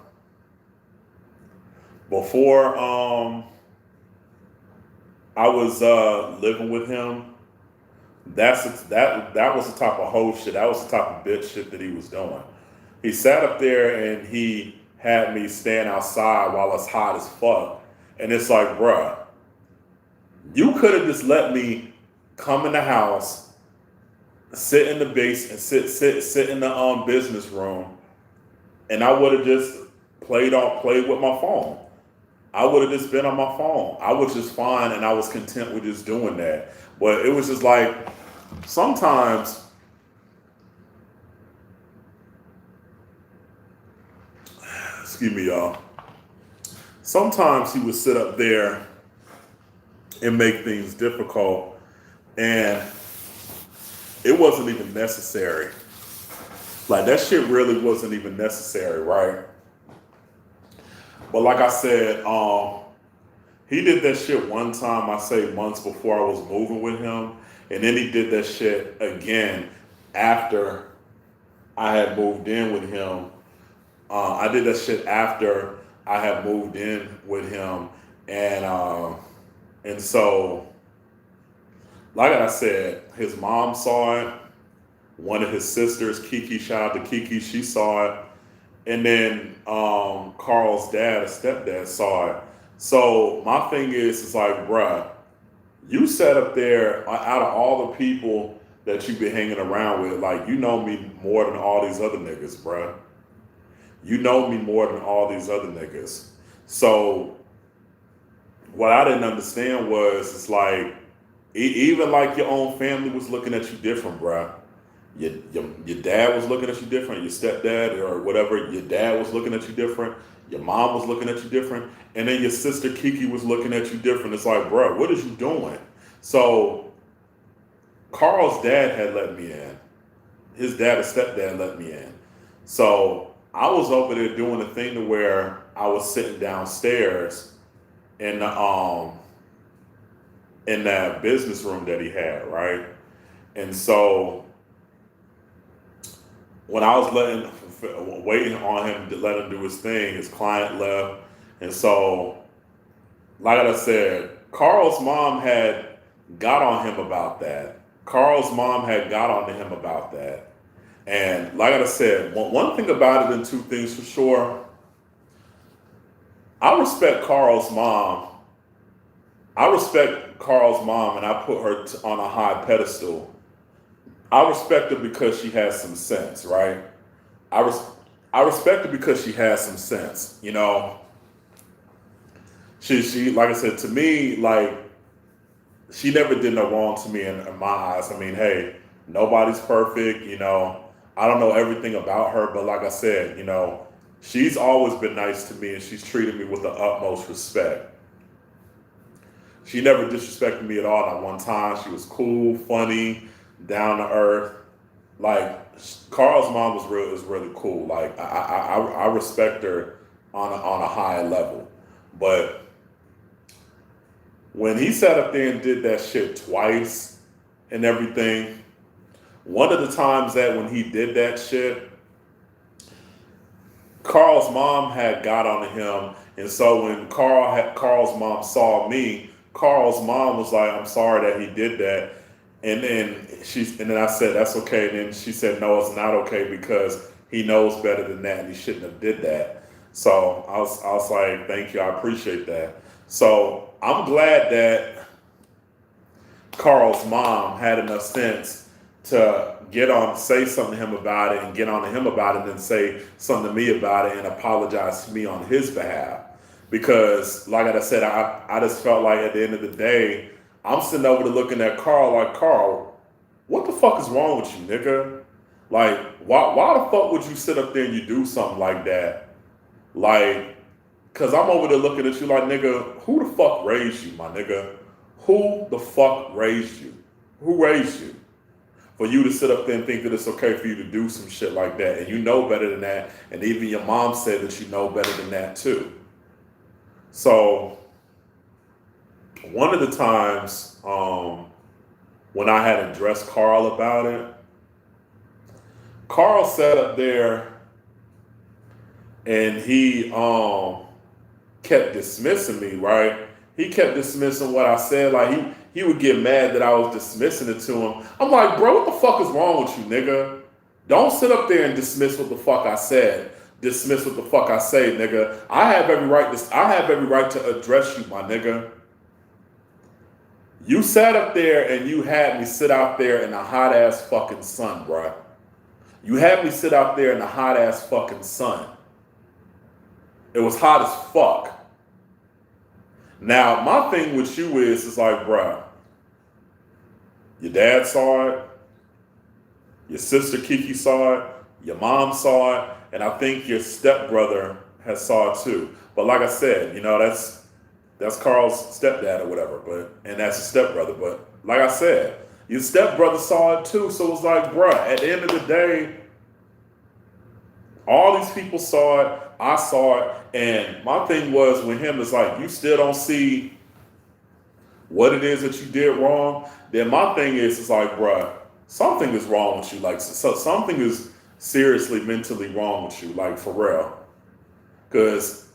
I was living with him, that was the type of hoe shit. That was the type of bitch shit that he was doing. He sat up there and he had me stand outside while it's hot as fuck. And it's like, bruh, you could have just let me come in the house, sit in the base and sit in the business room, and I would have just played with my phone. I would have just been on my phone. I was just fine and I was content with just doing that. But it was just like sometimes excuse me, y'all. Sometimes he would sit up there and make things difficult, and it wasn't even necessary. Like that shit really wasn't even necessary, right? But like I said, he did that shit one time, I say months before I was moving with him, and then he did that shit again after I had moved in with him. I did that shit after I had moved in with him, and so, like I said, his mom saw it. One of his sisters, Kiki, shout out to Kiki, she saw it. And then Carl's dad, a stepdad, saw it. So my thing is like, bruh, you sat up there out of all the people that you've been hanging around with, like, you know me more than all these other niggas, bruh. You know me more than all these other niggas. So what I didn't understand was, it's like, even like your own family was looking at you different, bruh. Your dad was looking at you different, your stepdad or whatever, your dad was looking at you different, your mom was looking at you different, and then your sister Kiki was looking at you different. It's like, bro, what is you doing? So Carl's dad had let me in. His dad and stepdad let me in. So I was over there doing the thing to where I was sitting downstairs in the in that business room that he had, right? And so when I was waiting on him to let him do his thing, his client left. And so, like I said, Carl's mom had got on him about that. Carl's mom had got on to him about that. And like I said, one thing about it and two things for sure, I respect Carl's mom. I respect Carl's mom and I put her on a high pedestal. I respect her because she has some sense, right? I, res- I respect her because she has some sense. You know, she like I said, to me, like, she never did no wrong to me in my eyes. I mean, hey, nobody's perfect, you know. I don't know everything about her, but like I said, you know, she's always been nice to me and she's treated me with the utmost respect. She never disrespected me at all. Not one time. She was cool, funny, down to earth. Like Carl's mom is really cool. Like I respect her on a high level. But when he sat up there and did that shit twice and everything, one of the times that when he did that shit, Carl's mom had got onto him, and so when Carl's mom saw me, Carl's mom was like, "I'm sorry that he did that," and then I said, "That's okay," and then she said, "No, it's not okay because he knows better than that, and he shouldn't have did that." So I was like, "Thank you, I appreciate that." So I'm glad that Carl's mom had enough sense to say something to him about it and get on to him about it and say something to me about it and apologize to me on his behalf. Because, like I said, I just felt like at the end of the day, I'm sitting over there looking at Carl like, Carl, what the fuck is wrong with you, nigga? Like, why the fuck would you sit up there and you do something like that? Like, because I'm over there looking at you like, nigga, who the fuck raised you, my nigga? Who the fuck raised you? Who raised you? For you to sit up there and think that it's okay for you to do some shit like that. And you know better than that. And even your mom said that you know better than that too. So, one of the times when I had addressed Carl about it, Carl sat up there and he kept dismissing me, right? He kept dismissing what I said. Like he would get mad that I was dismissing it to him. I'm like, bro, what the fuck is wrong with you, nigga? Don't sit up there and dismiss what the fuck I said. Dismiss what the fuck I say, nigga. I have every right to address you, my nigga. You sat up there and you had me sit out there in the hot ass fucking sun, bro. You had me sit out there in the hot ass fucking sun. It was hot as fuck. Now, my thing with you is like, bruh, your dad saw it, your sister Kiki saw it, your mom saw it, and I think your stepbrother has saw it too. But like I said, you know, that's Carl's stepdad or whatever, and that's his stepbrother. But like I said, your stepbrother saw it too. So it's like, bruh, at the end of the day, all these people saw it, I saw it, and my thing was with him is like, you still don't see what it is that you did wrong. Then my thing is like, bruh, something is wrong with you. Like, so something is seriously mentally wrong with you, like for real. Because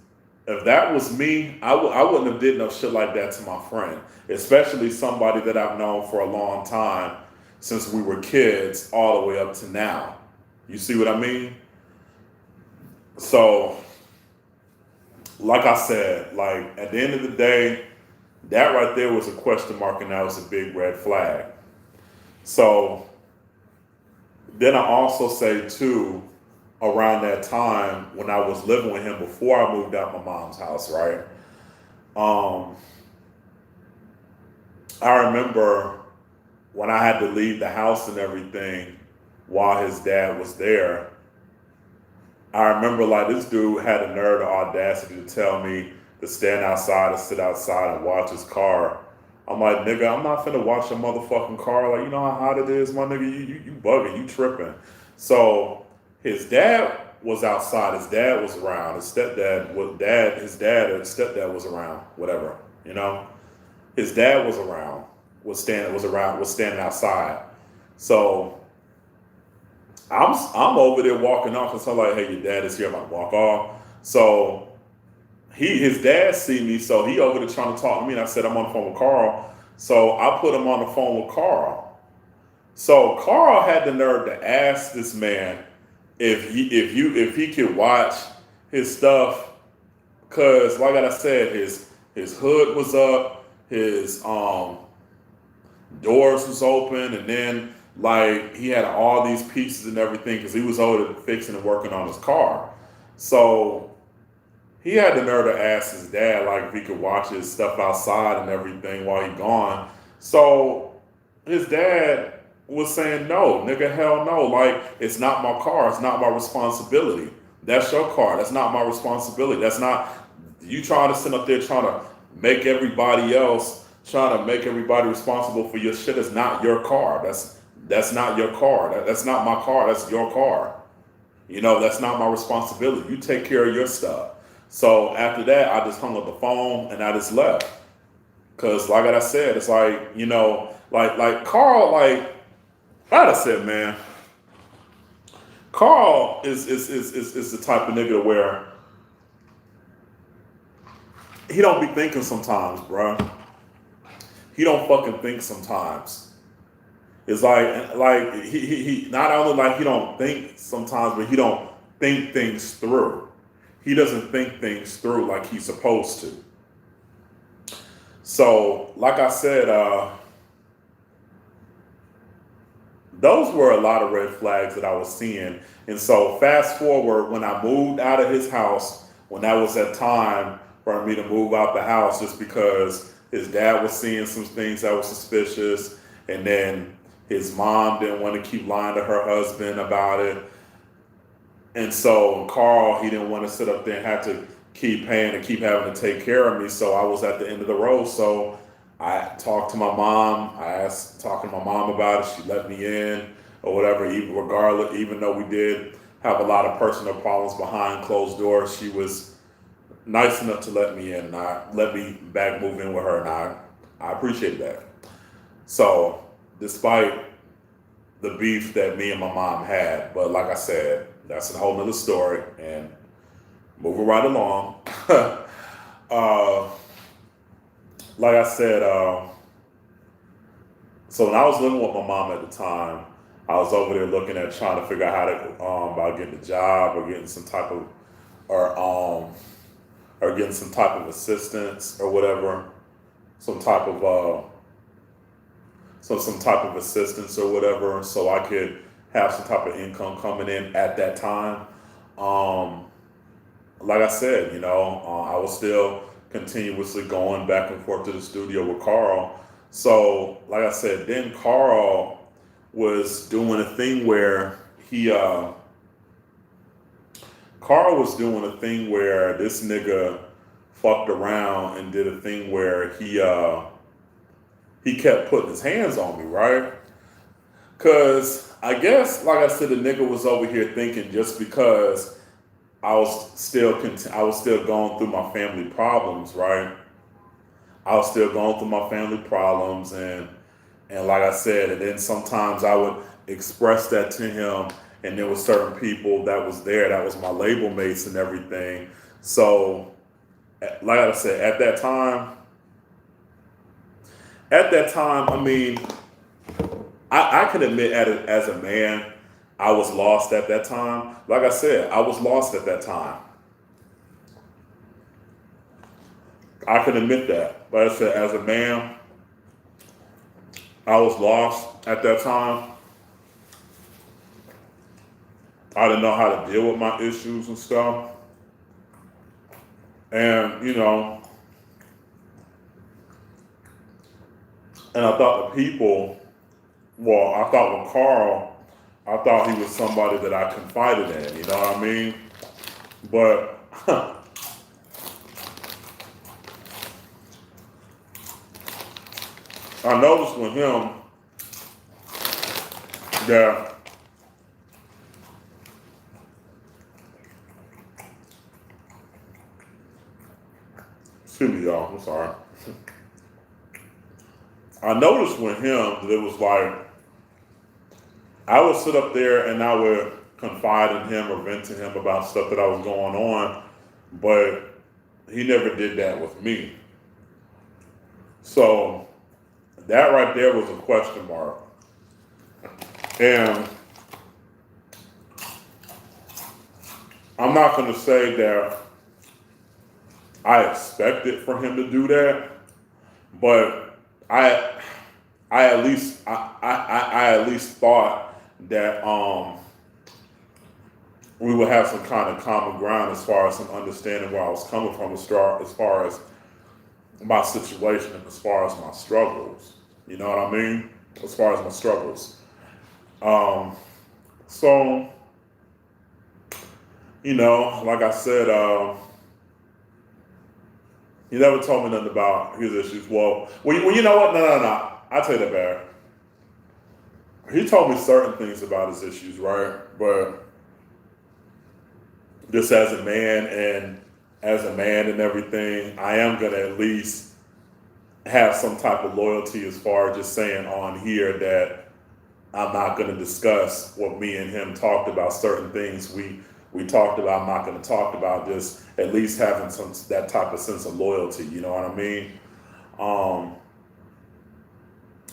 if that was me, I wouldn't have did no shit like that to my friend, especially somebody that I've known for a long time since we were kids all the way up to now. You see what I mean? So, like I said, like at the end of the day, that right there was a question mark and that was a big red flag. So, then I also say too, around that time when I was living with him before I moved out my mom's house, right? I remember when I had to leave the house and everything, while his dad was there. I remember like this dude had the nerve, the audacity to tell me to stand outside and sit outside and watch his car. I'm like, nigga, I'm not finna watch your motherfucking car. Like, you know how hot it is, my nigga. You bugging, you tripping. So his dad was outside. His dad was around. His stepdad was dad. His dad and stepdad was around. Whatever, you know. His dad was around. Was standing outside. So I'm over there walking off, and so I'm like, hey, your dad is here. I'm like, walk off. So his dad see me, so he over there trying to talk to me, and I said I'm on the phone with Carl. So I put him on the phone with Carl. So Carl had the nerve to ask this man if he could watch his stuff, cause like I said, his hood was up, his doors was open, and then like he had all these pieces and everything because he was over fixing and working on his car. So he had the nerve to ask his dad like if he could watch his stuff outside and everything while he gone. So his dad was saying, no, nigga, hell no. Like, it's not my car. It's not my responsibility. That's your car. That's not my responsibility. That's not, you trying to sit up there trying to make everybody responsible for your shit. It's not your car. That's not your car. That's not my car. That's your car. You know, that's not my responsibility. You take care of your stuff. So after that, I just hung up the phone and I just left. Cause like I said, it's like, you know, like Carl, like I said, man, Carl is the type of nigga where he don't be thinking sometimes, bro. He don't fucking think sometimes. It's like he not only like he don't think sometimes, but he don't think things through. He doesn't think things through like he's supposed to. So, like I said, those were a lot of red flags that I was seeing. And so fast forward, when I moved out of his house, when that was that time for me to move out the house, just because his dad was seeing some things that were suspicious, and then his mom didn't want to keep lying to her husband about it. And so Carl, he didn't want to sit up there and have to keep paying and keep having to take care of me. So I was at the end of the road. So I talked to my mom. Talking to my mom about it. She let me in or whatever. Even though we did have a lot of personal problems behind closed doors, she was nice enough to let me in. And let me back move in with her, and I appreciate that. So despite the beef that me and my mom had, but like I said, that's a whole nother story, and moving right along. Like I said, so when I was living with my mom at the time, I was over there looking at trying to figure out how to about getting a job or getting some type of or getting some type of assistance or whatever, some type of assistance or whatever, so I could have some type of income coming in at that time. Like I said, you know, I was still continuously going back and forth to the studio with Carl. So, like I said, then Carl was doing a thing where this nigga fucked around and did a thing where he kept putting his hands on me, right? Cause I guess, like I said, the nigga was over here thinking just because I was still going through my family problems, right? I was still going through my family problems, and like I said, and then sometimes I would express that to him, and there were certain people that was there, that was my label mates and everything. So, like I said, at that time, I mean, I can admit as a man, I was lost at that time. Like I said, I was lost at that time. I can admit that. Like I said, as a man, I was lost at that time. I didn't know how to deal with my issues and stuff. And, you know, and I thought with Carl, I thought he was somebody that I confided in, you know what I mean? But I noticed with him that excuse me, y'all, I'm sorry. I noticed with him that it was like I would sit up there and I would confide in him or vent to him about stuff that I was going on, but he never did that with me. So that right there was a question mark. And I'm not going to say that I expected for him to do that, but I at least I at least thought that we would have some kind of common ground as far as some understanding where I was coming from as far as my situation and as far as my struggles. You know what I mean? As far as my struggles. So, you know, like I said, he never told me nothing about his issues. Well, you know what? No. I tell you that bad. He told me certain things about his issues, right? But just as a man and everything, I am gonna at least have some type of loyalty as far as just saying on here that I'm not gonna discuss what me and him talked about, certain things we talked about, I'm not gonna talk about, just at least having some that type of sense of loyalty, you know what I mean?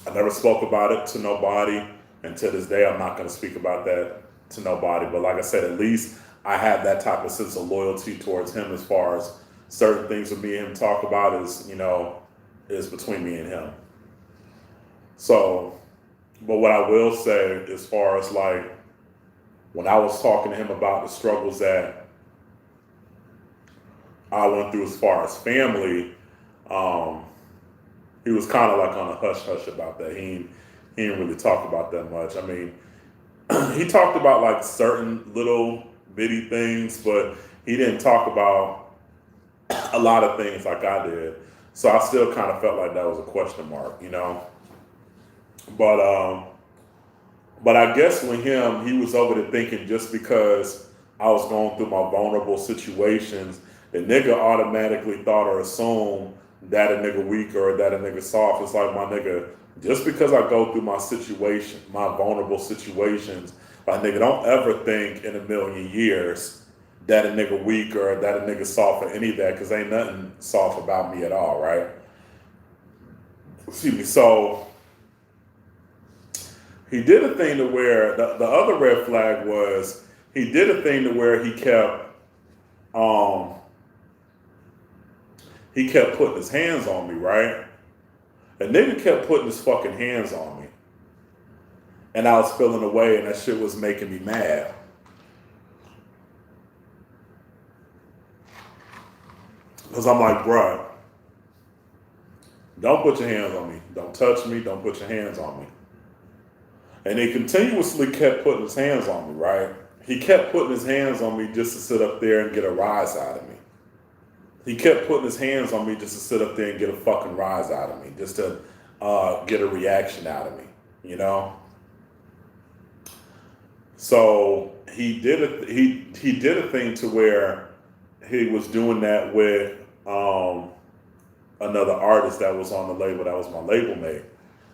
I never spoke about it to nobody, and to this day I'm not gonna speak about that to nobody. But like I said, at least I have that type of sense of loyalty towards him as far as certain things that me and him talk about is, you know, is between me and him. So, but what I will say as far as like when I was talking to him about the struggles that I went through as far as family, he was kind of like on a hush hush about that. He didn't really talk about that much. I mean, he talked about like certain little bitty things, but he didn't talk about a lot of things like I did. So I still kind of felt like that was a question mark, you know. But I guess with him, he was over there thinking just because I was going through my vulnerable situations, the nigga automatically thought or assumed that a nigga weak or that a nigga soft. It's like, my nigga, just because I go through my situation, my vulnerable situations, like, nigga, don't ever think in a million years that a nigga weak or that a nigga soft or any of that, because ain't nothing soft about me at all, right? Excuse me. So he did a thing to where the other red flag was he did a thing to where he kept putting his hands on me, right? A nigga kept putting his fucking hands on me. And I was feeling away, and that shit was making me mad. Because I'm like, bruh, don't put your hands on me. Don't touch me. Don't put your hands on me. And he continuously kept putting his hands on me, right? He kept putting his hands on me just to sit up there and get a rise out of me. He kept putting his hands on me just to sit up there and get a fucking rise out of me, just to get a reaction out of me, you know? So he did a thing to where he was doing that with another artist that was on the label, that was my label mate.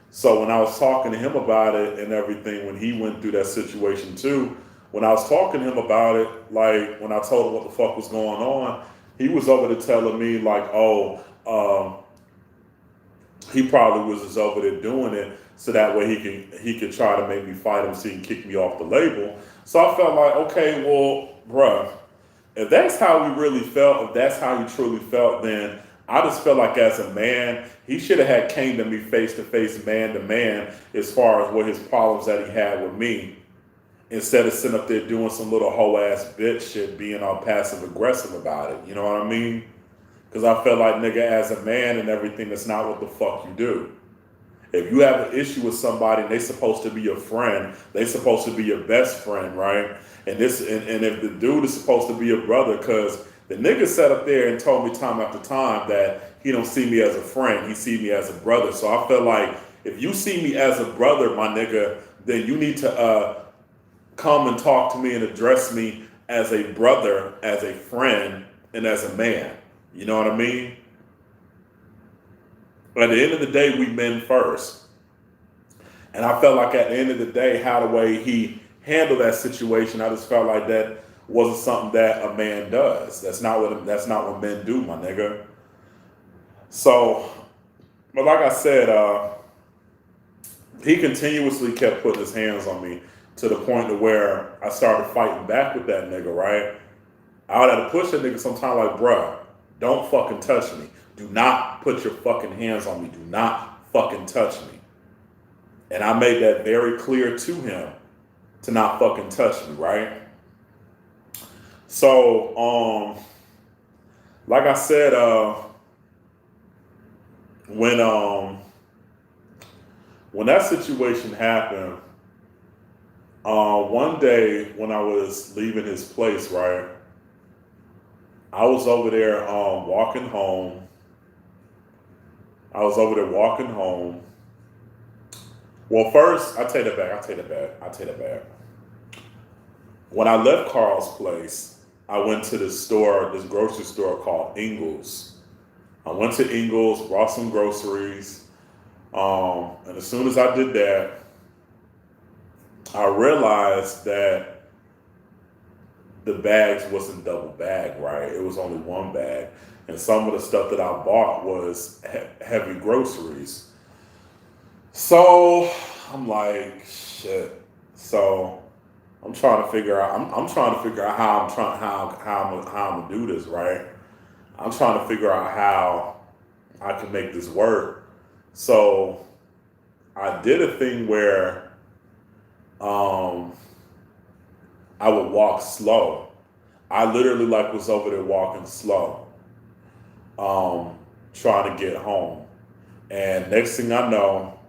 So when I was talking to him about it and everything, when he went through that situation too, when I was talking to him about it, like when I told him what the fuck was going on, he was over there telling me like, he probably was just over there doing it so that way he could try to make me fight him so he can kick me off the label. So I felt like, okay, well, bruh, if that's how we really felt, if that's how you truly felt, then I just felt like as a man, he should have had came to me face to face, man to man, as far as what his problems that he had with me, instead of sitting up there doing some little hoe ass bitch shit, being all passive aggressive about it. You know what I mean? Because I felt like, nigga, as a man and everything, that's not what the fuck you do. If you have an issue with somebody and they supposed to be your friend, they supposed to be your best friend, right? And if the dude is supposed to be your brother, because the nigga sat up there and told me time after time that he don't see me as a friend, he see me as a brother. So I feel like if you see me as a brother, my nigga, then you need to come and talk to me and address me as a brother, as a friend, and as a man. You know what I mean? But at the end of the day, we men first. And I felt like at the end of the day, how the way he handled that situation, I just felt like that wasn't something that a man does. That's not what men do, my nigga. So, but like I said, he continuously kept putting his hands on me to the point to where I started fighting back with that nigga, right? I would have to push that nigga sometime like, bruh, don't fucking touch me. Do not put your fucking hands on me. Do not fucking touch me. And I made that very clear to him to not fucking touch me, right? So, like I said, when that situation happened, one day when I was leaving his place, right, I was over there walking home. Well, first, I take it back. When I left Carl's place, I went to this grocery store called Ingles. I went to Ingles, brought some groceries, and as soon as I did that, I realized that the bags wasn't double bagged, right? It was only one bag. And some of the stuff that I bought was heavy groceries. So I'm like, shit. So I'm trying to figure out. I'm trying to figure out how I'm gonna do this, right? I'm trying to figure out how I can make this work. So I did a thing where I would walk slow. I literally was over there walking slow, trying to get home. And next thing I know,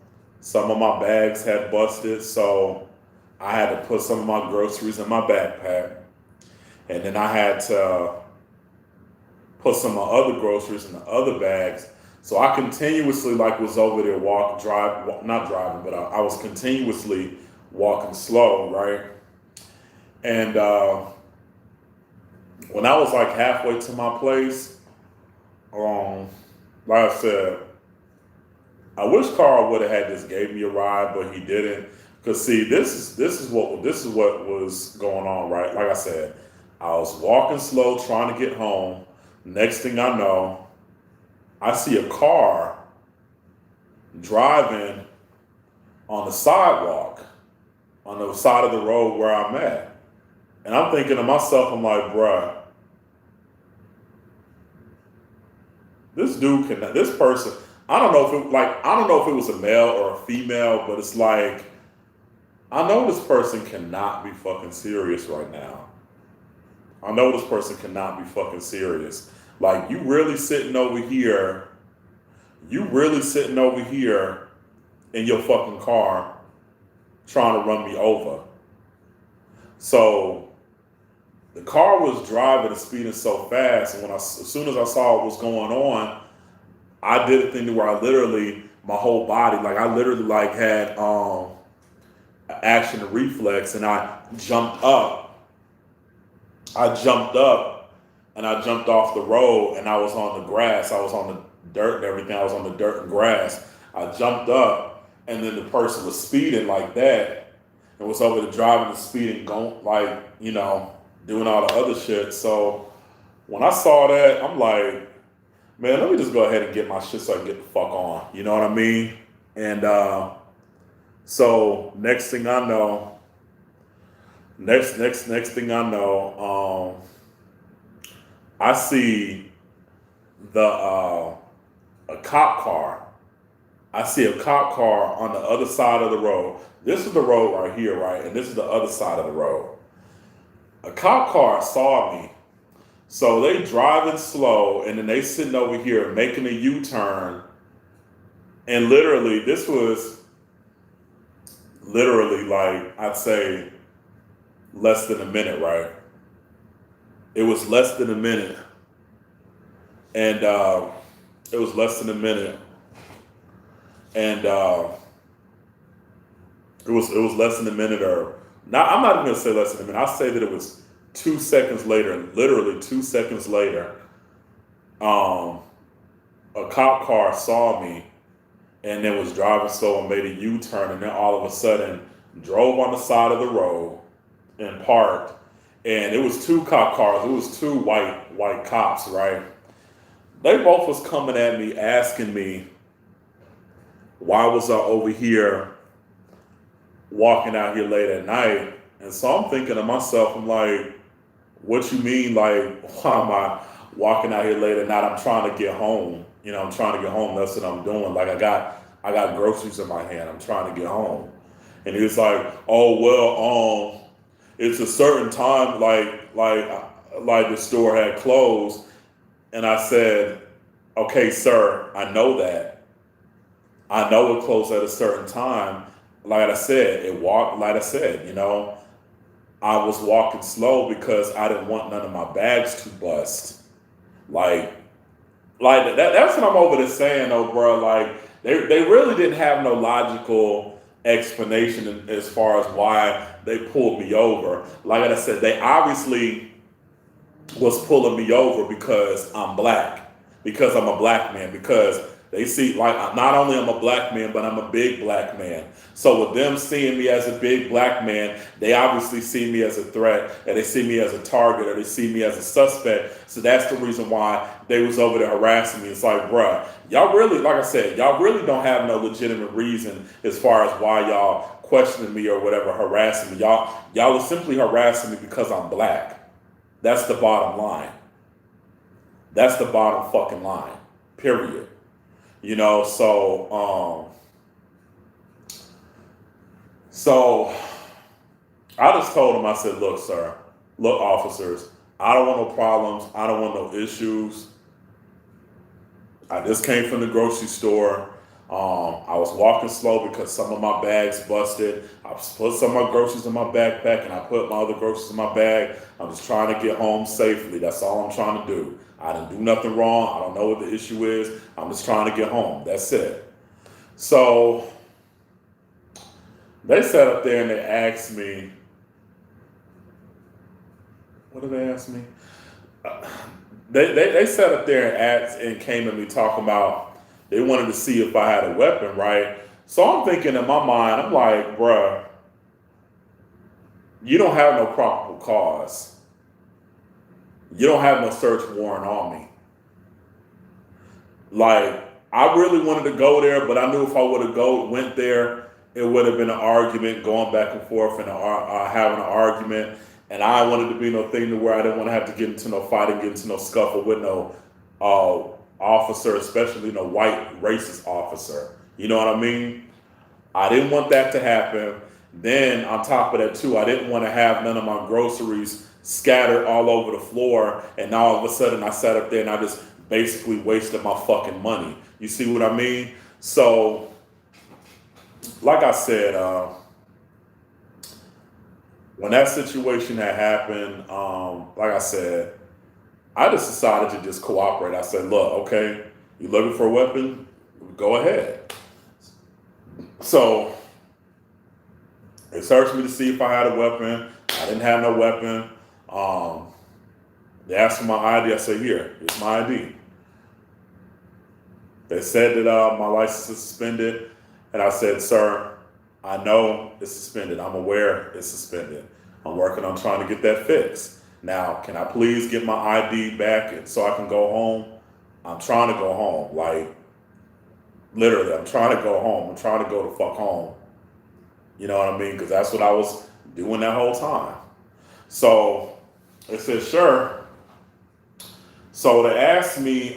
some of my bags had busted, so I had to put some of my groceries in my backpack. And then I had to put some of my other groceries in the other bags. So I continuously was over there not driving, but I was continuously walking slow, right? And when I was halfway to my place, like I said, I wish Carl would have had just gave me a ride, but he didn't. Cause see, this is what was going on, right? Like I said, I was walking slow, trying to get home. Next thing I know, I see a car driving on the sidewalk, on the side of the road where I'm at. And I'm thinking to myself, I'm like, bruh, this person, I don't know if it was a male or a female, but it's like, I know this person cannot be fucking serious right now. I know this person cannot be fucking serious. Like, you really sitting over here in your fucking car trying to run me over. So the car was driving and speeding so fast, and as soon as I saw what was going on, I did a thing to where I literally, my whole body, I literally had action and reflex, and I jumped up and I jumped off the road, and I was on the grass. I was on the dirt and everything. I was on the dirt and grass. I jumped up, and then the person was speeding like that and was over there driving and speeding, going doing all the other shit. So when I saw that, I'm like, man, let me just go ahead and get my shit so I can get the fuck on. You know what I mean? And so next thing I know, I see a cop car. I see a cop car on the other side of the road. This is the road right here, right? And this is the other side of the road. A cop car saw me. So they driving slow, and then they sitting over here making a U-turn And literally, this was literally like, I'd say less than a minute, right? It was less than a minute. And it was less than a minute. And it was less than a minute, or not. I'm not even gonna say less than a minute. I'll say that it was 2 seconds later, literally 2 seconds later, um, a cop car saw me and then was driving slow and made a U-turn, and then all of a sudden drove on the side of the road and parked. And it was two cop cars. It was two white cops, right? They both was coming at me, asking me why was I over here walking out here late at night. And so I'm thinking to myself, I'm like, what you mean? Like, why am I walking out here late at night? I'm trying to get home. I'm trying to get home. That's what I'm doing. Like, I got groceries in my hand. I'm trying to get home. And he was like, oh, well, it's a certain time, like the store had closed. And I said, okay, sir, I know that. I know it closed at a certain time. Like I said, I was walking slow because I didn't want none of my bags to bust. Like, that's what I'm over there saying, though, bro. Like, they really didn't have no logical explanation as far as why they pulled me over. Like I said, they obviously was pulling me over because I'm black, because I'm a black man, because they see, like, not only I'm a black man, but I'm a big black man. So with them seeing me as a big black man, they obviously see me as a threat, and they see me as a target, or they see me as a suspect. So that's the reason why they was over there harassing me. It's like, bruh, y'all really, like I said, y'all really don't have no legitimate reason as far as why y'all questioning me or whatever, harassing me. Y'all are simply harassing me because I'm black. That's the bottom line. That's the bottom fucking line. Period. So I just told him, I said, look, sir, look, officers, I don't want no problems. I don't want no issues. I just came from the grocery store. I was walking slow because some of my bags busted. I put some of my groceries in my backpack and I put my other groceries in my bag. I'm just trying to get home safely. That's all I'm trying to do. I didn't do nothing wrong. I don't know what the issue is. I'm just trying to get home. That's it. So they sat up there and they asked me, what did they ask me? They sat up there and asked and came at me talking about they wanted to see if I had a weapon, right? So I'm thinking in my mind, I'm like, bruh, you don't have no probable cause. You don't have no search warrant on me. Like, I really wanted to go there, but I knew if I would have went there, it would have been an argument, going back and forth and having an argument. And I wanted to be no thing to where I didn't want to have to get into no fight and get into no scuffle with no officer, especially no white racist officer. You know what I mean? I didn't want that to happen. Then on top of that too, I didn't want to have none of my groceries scattered all over the floor. And now all of a sudden I sat up there and I just basically wasted my fucking money. You see what I mean? So, like I said, when that situation had happened, like I said, I just decided to just cooperate. I said, look, okay, you looking for a weapon? Go ahead. So they searched me to see if I had a weapon. I didn't have no weapon. They asked for my ID. I said, here's my ID. They said that my license is suspended. And I said, sir, I know it's suspended. I'm aware it's suspended. I'm working on trying to get that fixed. Now, can I please get my ID back so I can go home? I'm trying to go home. Like, literally, I'm trying to go home. I'm trying to go the fuck home. You know what I mean? Because that's what I was doing that whole time. So they said, sure. So they asked me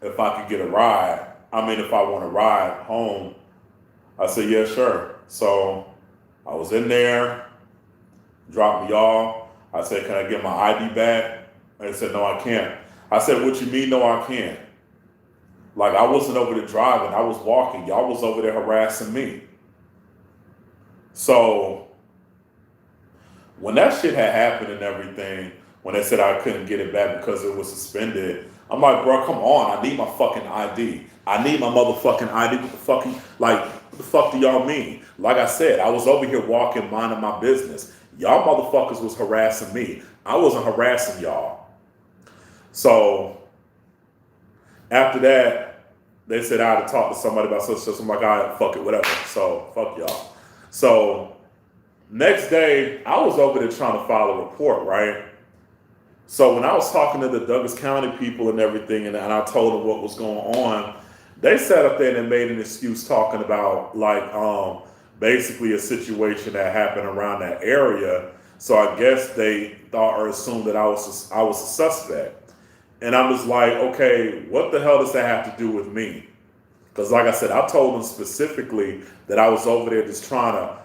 if I could get a ride. If I want to ride home. I said, yeah, sure. So I was in there, dropped me off. I said, can I get my ID back? They said, no, I can't. I said, what you mean, no, I can't? Like I wasn't over there driving, I was walking. Y'all was over there harassing me. So when that shit had happened and everything, when they said I couldn't get it back because it was suspended, I'm like, bro, come on, I need my fucking ID. I need my motherfucking ID. What the fucking what the fuck do y'all mean? Like I said, I was over here walking, minding my business. Y'all motherfuckers was harassing me. I wasn't harassing y'all. So after that, they said I had to talk to somebody about such and such. I'm like, all right, fuck it, whatever. So fuck y'all. So next day, I was over there trying to file a report, right? So when I was talking to the Douglas County people and everything, and I told them what was going on, they sat up there and made an excuse talking about basically a situation that happened around that area. So I guess they thought or assumed that I was a suspect. And I was like, okay, what the hell does that have to do with me? Because like I said, I told them specifically that I was over there just I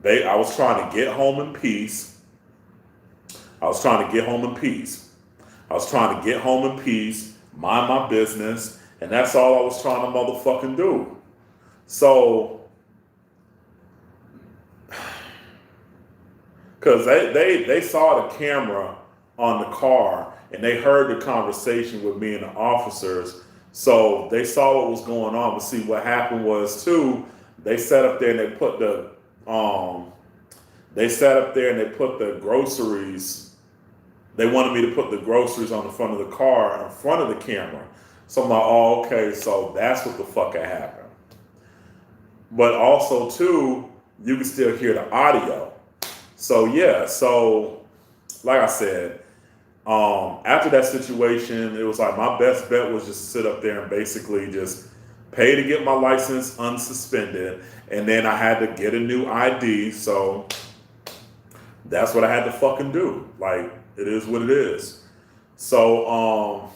was trying to get home in peace. I was trying to get home in peace. I was trying to get home in peace, mind my business, and that's all I was trying to motherfucking do. So, because they saw the camera on the car and they heard the conversation with me and the officers. So they saw what was going on. But see, what happened was too, they sat up there and they put the groceries. They wanted me to put the groceries on the front of the car in front of the camera. So I'm like, oh, okay, so that's what the fuck had happened. But also too, you can still hear the audio. So yeah, so like I said, after that situation, it was like my best bet was just sit up there and basically just pay to get my license unsuspended, and then I had to get a new ID. So that's what I had to fucking do. Like, it is what it is. So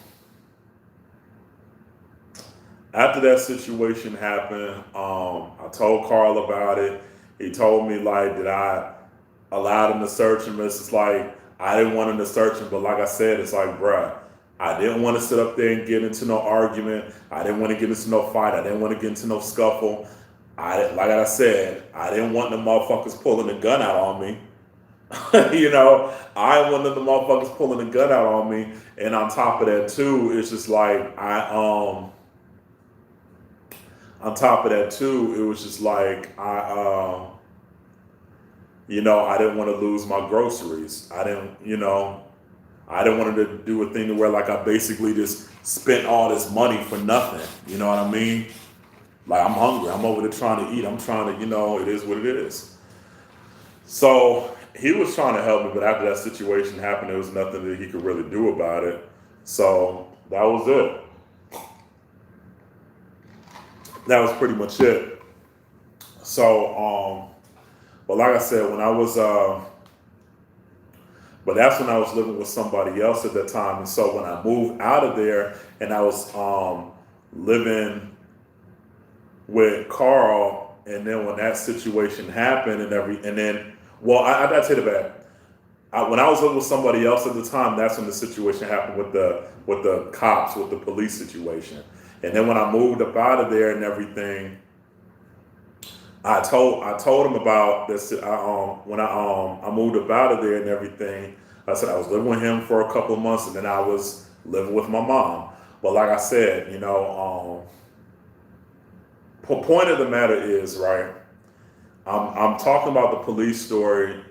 after that situation happened, I told Carl about it. He told me like that I allowed him to search him. It's just like I didn't want him to search him, but like I said, it's like, bruh, I didn't want to sit up there and get into no argument. I didn't want to get into no fight. I didn't want to get into no scuffle. Like I said, I didn't want the motherfuckers pulling a gun out on me. You know, I wanted the motherfuckers pulling a gun out on me. And on top of that too, it's just like on top of that too, it was just like I didn't want to lose my groceries. I didn't want to do a thing to where like I basically just spent all this money for nothing. You know what I mean? Like I'm hungry. I'm over there trying to eat. I'm trying to, it is what it is. So he was trying to help me, but after that situation happened, there was nothing that he could really do about it. So that was it. That was pretty much it. So, but like I said, but that's when I was living with somebody else at that time. And so when I moved out of there and I was living with Carl, and then when that situation happened I take it back. When I was living with somebody else at the time, that's when the situation happened with the cops, with the police situation. And then when I moved up out of there and everything, I told him about this. When I moved up out of there and everything, I said I was living with him for a couple of months, and then I was living with my mom. But like I said, point of the matter is, right, I'm talking about the police story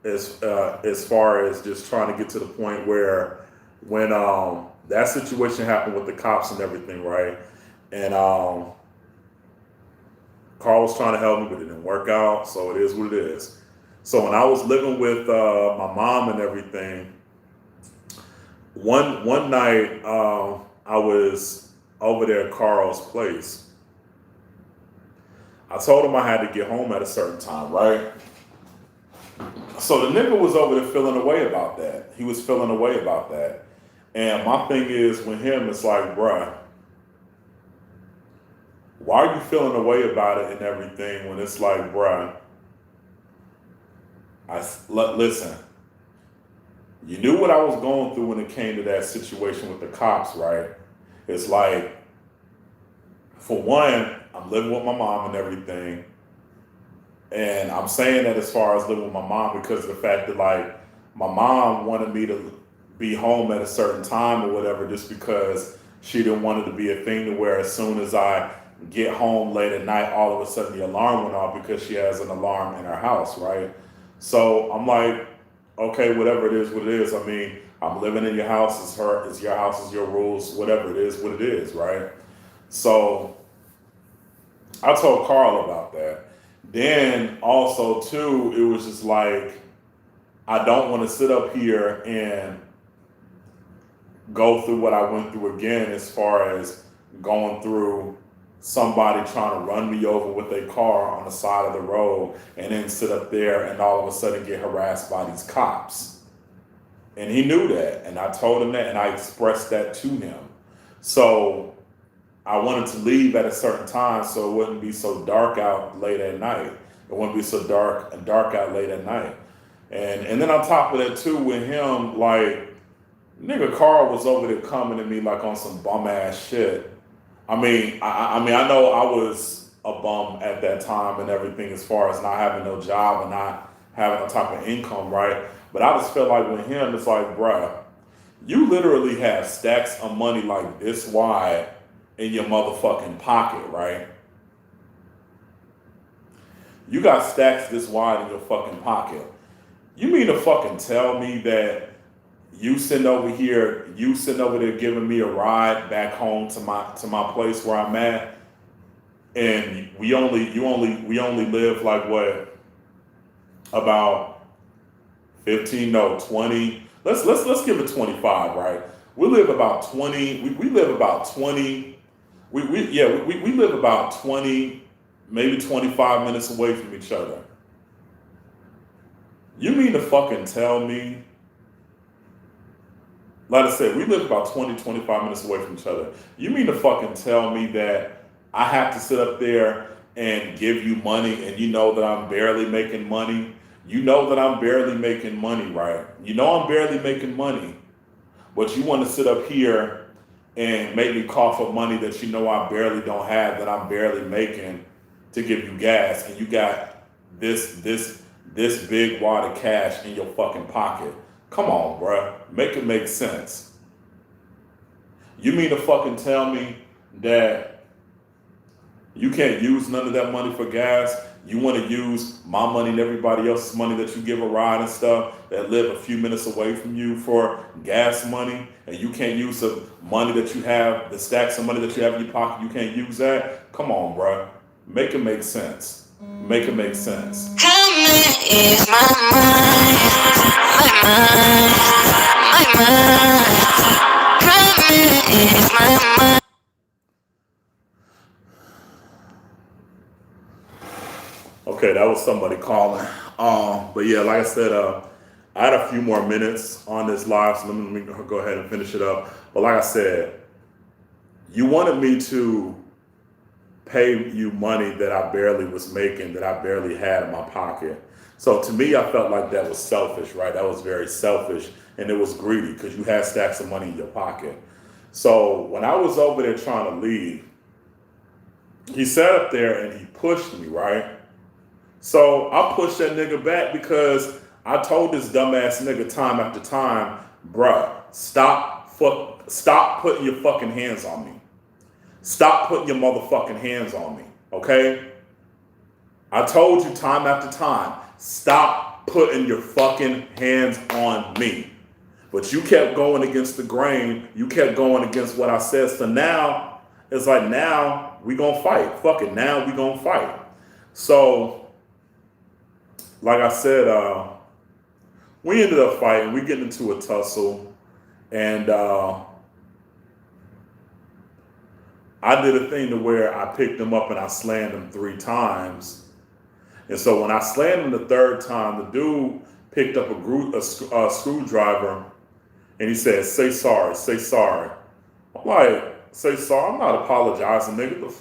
as far as just trying to get to the point where when that situation happened with the cops and everything, right, and Carl was trying to help me, but it didn't work out, so it is what it is. So when I was living with my mom and everything, one night I was over there at Carl's place. I told him I had to get home at a certain time, right? So the nigga was over there feeling away about that. He was feeling away about that. And my thing is with him, it's like, bruh, why are you feeling away about it and everything when it's like, bruh, listen, you knew what I was going through when it came to that situation with the cops, right? It's like, For one, I'm living with my mom and everything. And I'm saying that as far as living with my mom because of the fact that like my mom wanted me to be home at a certain time or whatever just because she didn't want it to be a thing to where as soon as I get home late at night, all of a sudden the alarm went off because she has an alarm in her house, right? So I'm like, okay, whatever it is, what it is. I mean, I'm living in your house, it's your house, it's your rules, whatever it is, what it is, right? So I told Carl about that. Then also too, it was just like I don't want to sit up here and go through what I went through again as far as going through somebody trying to run me over with a car on the side of the road and then sit up there and all of a sudden get harassed by these cops. And he knew that. And I told him that and I expressed that to him. So I wanted to leave at a certain time so it wouldn't be so dark out late at night. It wouldn't be so dark out late at night. And then on top of that too, with him, like nigga Carl was over there coming to me like on some bum ass shit. I mean, I know I was a bum at that time and everything as far as not having no job and not having no type of income, right? But I just felt like with him, it's like, bruh, you literally have stacks of money like this wide in your motherfucking pocket, right? You got stacks this wide in your fucking pocket. You mean to fucking tell me that you sitting over there giving me a ride back home to my place where I'm at, and we only live like what, about 15, no 20. Let's give it 25, right? We live about 20. We live about 20. We live about 20, maybe 25 minutes away from each other. You mean to fucking tell me, like I said, we live about 20, 25 minutes away from each other. You mean to fucking tell me that I have to sit up there and give you money and you know that I'm barely making money? You know that I'm barely making money, right? You know I'm barely making money, but you want to sit up here and make me cough up money that you know I barely don't have, that I'm barely making to give you gas, and you got this big wad of cash in your fucking pocket. Come on, bruh. Make it make sense. You mean to fucking tell me that you can't use none of that money for gas? You want to use my money and everybody else's money that you give a ride and stuff that live a few minutes away from you for gas money, and you can't use the money that you have, the stacks of money that you have in your pocket, you can't use that? Come on, bruh. Make it make sense. Make it make sense. Come is my mind, my mind. Come is my mind. Okay, that was somebody calling. But yeah, like I said, I had a few more minutes on this live, so let me go ahead and finish it up. But like I said, you wanted me to pay you money that I barely was making, that I barely had in my pocket. So to me, I felt like that was selfish, right? That was very selfish, and it was greedy because you had stacks of money in your pocket. So when I was over there trying to leave, he sat up there and he pushed me, right? So I pushed that nigga back because I told this dumbass nigga time after time, bruh, stop putting your fucking hands on me. Stop putting your motherfucking hands on me, okay? I told you time after time, stop putting your fucking hands on me. But you kept going against the grain. You kept going against what I said. So now, it's like, now we gonna fight. Fuck it, now we gonna fight. So, like I said, we ended up fighting. We get into a tussle. And I did a thing to where I picked him up and I slammed him 3 times. And so when I slammed him the 3rd time, the dude picked up a screwdriver and he said, say sorry, say sorry. I'm like, say sorry? I'm not apologizing, nigga.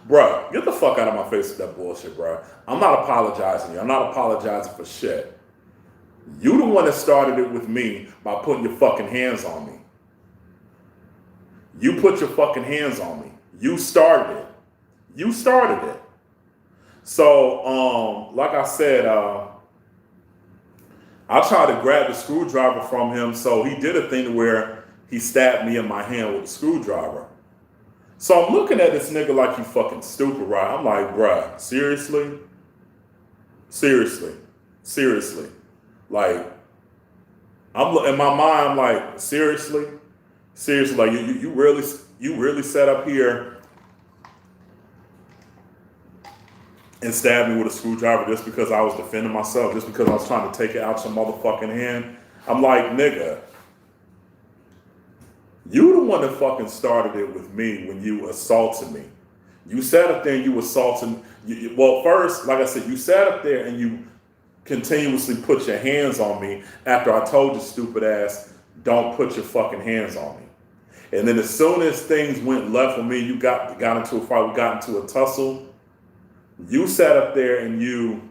Bruh, get the fuck out of my face with that bullshit, bruh. I'm not apologizing. I'm not apologizing for shit. You the one that started it with me by putting your fucking hands on me. You put your fucking hands on me. You started it. You started it. So, like I said, I tried to grab the screwdriver from him, so he did a thing where he stabbed me in my hand with a screwdriver. So I'm looking at this nigga like you fucking stupid, right? I'm like, bruh, seriously? Seriously? Seriously? Like, I'm in my mind, I'm like, seriously? Seriously, like you really sat up here and stabbed me with a screwdriver just because I was defending myself, just because I was trying to take it out your motherfucking hand. I'm like, nigga, you the one that fucking started it with me when you assaulted me. You sat up there and you assaulted. Well, first, like I said, you sat up there and you continuously put your hands on me after I told you, stupid ass, don't put your fucking hands on me. And then as soon as things went left with me, you got into a fight, we got into a tussle. You sat up there and you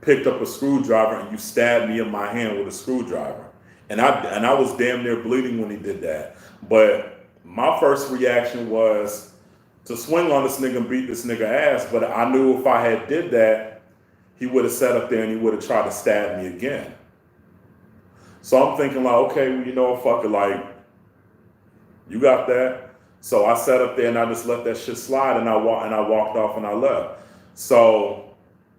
picked up a screwdriver and you stabbed me in my hand with a screwdriver. And I was damn near bleeding when he did that. But my first reaction was to swing on this nigga and beat this nigga ass. But I knew if I had did that, he would have sat up there and he would have tried to stab me again. So I'm thinking like, okay, well, you know what, fuck it, like, you got that. So I sat up there and I just let that shit slide and I walked off and I left. So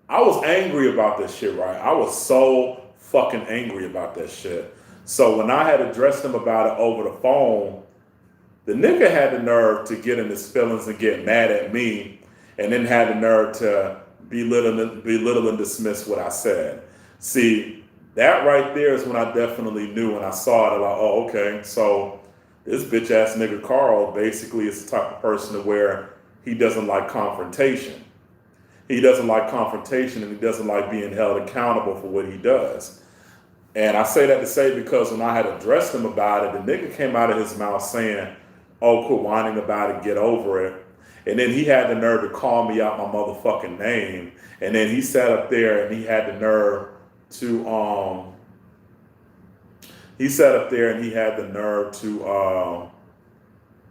I was angry about this shit, right? I was so fucking angry about that shit. So when I had addressed him about it over the phone, the nigga had the nerve to get in his feelings and get mad at me, and then had the nerve to belittle and dismiss what I said. See, that right there is when I definitely knew when I saw it, like, oh, okay, so this bitch ass nigga Carl basically is the type of person to where he doesn't like confrontation. He doesn't like confrontation and he doesn't like being held accountable for what he does. And I say that to say because when I had addressed him about it, the nigga came out of his mouth saying, oh, quit whining about it, get over it. And then he had the nerve to call me out my motherfucking name. And then he sat up there and he had the nerve to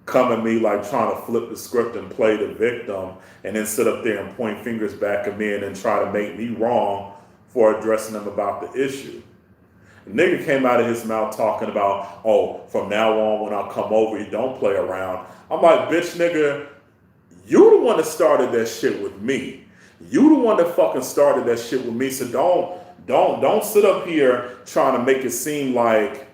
come at me like trying to flip the script and play the victim, and then sit up there and point fingers back at me and then try to make me wrong for addressing him about the issue. The nigga came out of his mouth talking about, oh, from now on when I come over, you don't play around. I'm like, bitch nigga, you the one that started that shit with me. You the one that fucking started that shit with me. So don't sit up here trying to make it seem like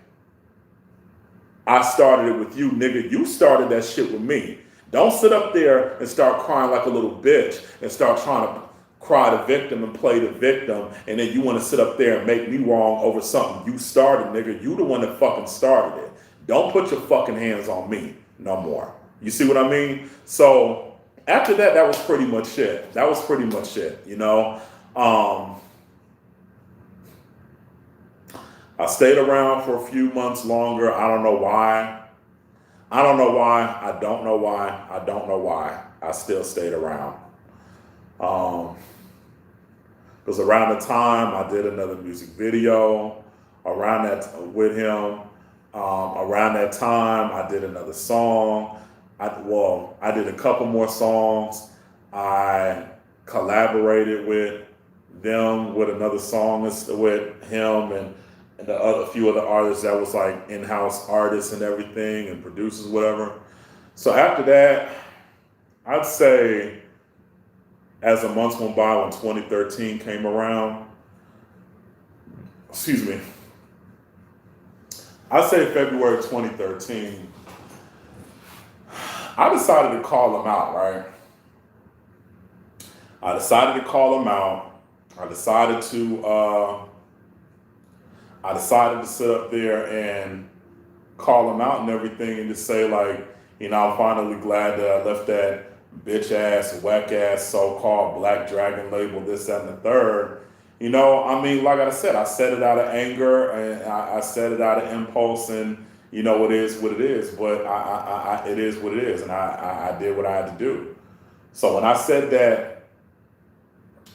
I started it with you, nigga. You started that shit with me. Don't sit up there and start crying like a little bitch and start trying to cry the victim and play the victim, and then you want to sit up there and make me wrong over something you started, nigga. You the one that fucking started it. Don't put your fucking hands on me no more. You see what I mean? So after that, that was pretty much it. That was pretty much it, you know? I stayed around for a few months longer. I don't know why. I don't know why. I don't know why. I don't know why. I still stayed around. Because around the time I did another music video around that with him. Around that time I did another song. I did a couple more songs. I collaborated with them with another song with him and the other few other artists that was like in-house artists and everything and producers, whatever. So after that, I'd say as the months went by, when 2013 came around, excuse me, I'd say February 2013, I decided to call him out, right? I decided to call him out. I decided to sit up there and call him out and everything and just say like, you know, I'm finally glad that I left that bitch ass, whack ass, so-called Black Dragon label, this, that, and the third. You know, I mean, like I said it out of anger and I said it out of impulse, and you know, it is what it is, but it is what it is, and I did what I had to do. So when I said that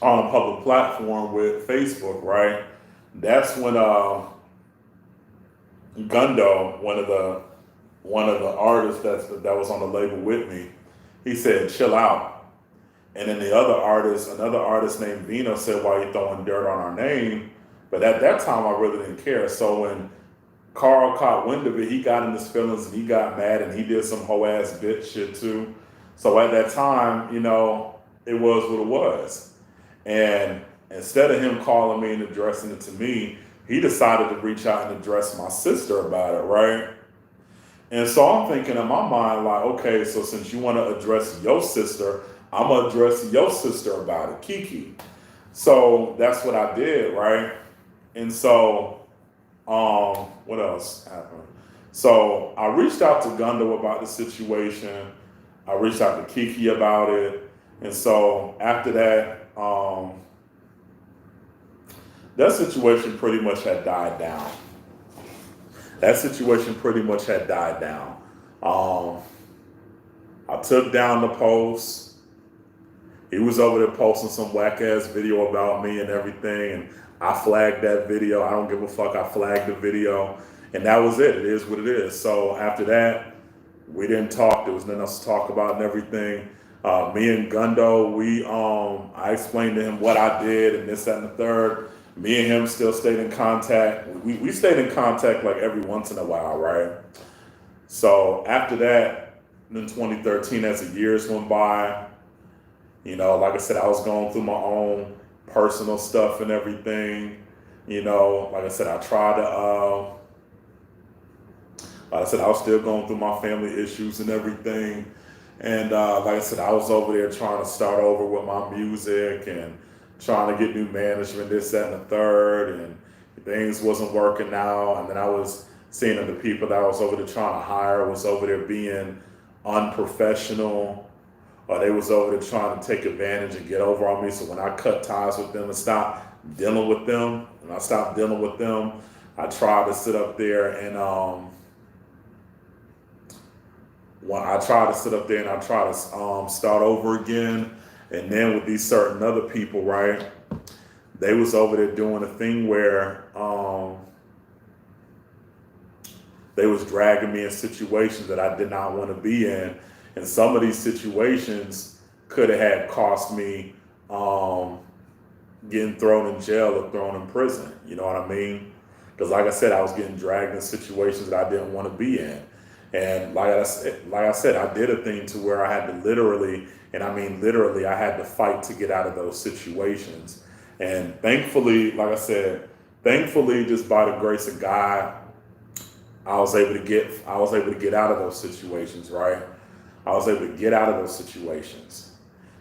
on a public platform with Facebook, right, that's when Gundo, one of the one of the artists that was on the label with me, he said, "Chill out." And then the other artist, another artist named Vino, said, "Why you throwing dirt on our name?" But at that time, I really didn't care. So when Carl caught wind of it, he got in his feelings and he got mad and he did some hoe ass bitch shit too. So at that time, it was what it was. And instead of him calling me and addressing it to me, he decided to reach out and address my sister about it, right? And so I'm thinking in my mind, like, okay, so since you want to address your sister, I'm gonna address your sister about it, Kiki. So that's what I did, right? And so what else happened? So I reached out to Gundo about the situation. I reached out to Kiki about it. And so after that, that situation pretty much had died down. That situation pretty much had died down. I took down the post. He was over there posting some whack ass video about me and everything, and I flagged that video. I don't give a fuck. I flagged the video, and that was it. It is what it is. So after that, we didn't talk. There was nothing else to talk about and everything. Me and Gundo, I explained to him what I did and this, that, and the third. Me and him still stayed in contact. We stayed in contact like every once in a while, right? So after that, in 2013, as the years went by, like I said, I was going through my own personal stuff and everything. Like I said, I was still going through my family issues and everything. And like I said, I was over there trying to start over with my music and trying to get new management, this, that, and the third. And things wasn't working out. And then I was seeing that the people that I was over there trying to hire was over there being unprofessional, or they was over there trying to take advantage and get over on me. So when I cut ties with them and stopped dealing with them, I tried to sit up there and I tried to start over again. And then with these certain other people, right, they was over there doing a thing where they was dragging me in situations that I did not want to be in. And some of these situations could have had cost me getting thrown in jail or thrown in prison. You know what I mean? Because like I said, I was getting dragged in situations that I didn't want to be in. And like I said, I did a thing to where I had to literally, and I mean literally, I had to fight to get out of those situations. And thankfully, like I said, just by the grace of God, I was able to get out of those situations, right? I was able to get out of those situations.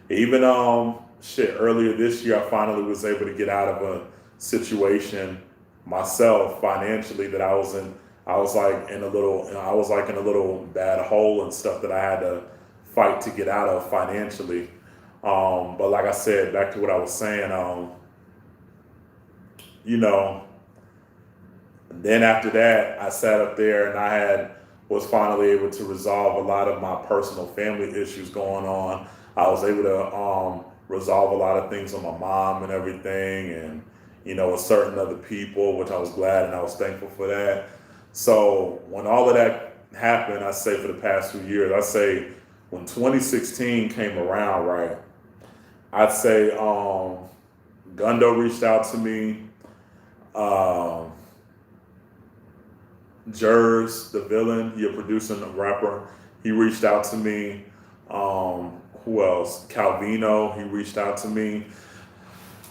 Even earlier this year, I finally was able to get out of a situation myself financially that I was in. I was like in a little bad hole and stuff that I had to fight to get out of financially. But like I said, back to what I was saying, then after that, I sat up there and was finally able to resolve a lot of my personal family issues going on. I was able to resolve a lot of things with my mom and everything, and with certain other people, which I was glad and I was thankful for that. So when all of that happened, I say for the past 2 years, I say when 2016 came around, right, I'd say Gundo reached out to me. Jers, the villain, he a producer and a rapper, he reached out to me. Who else? Calvino, he reached out to me.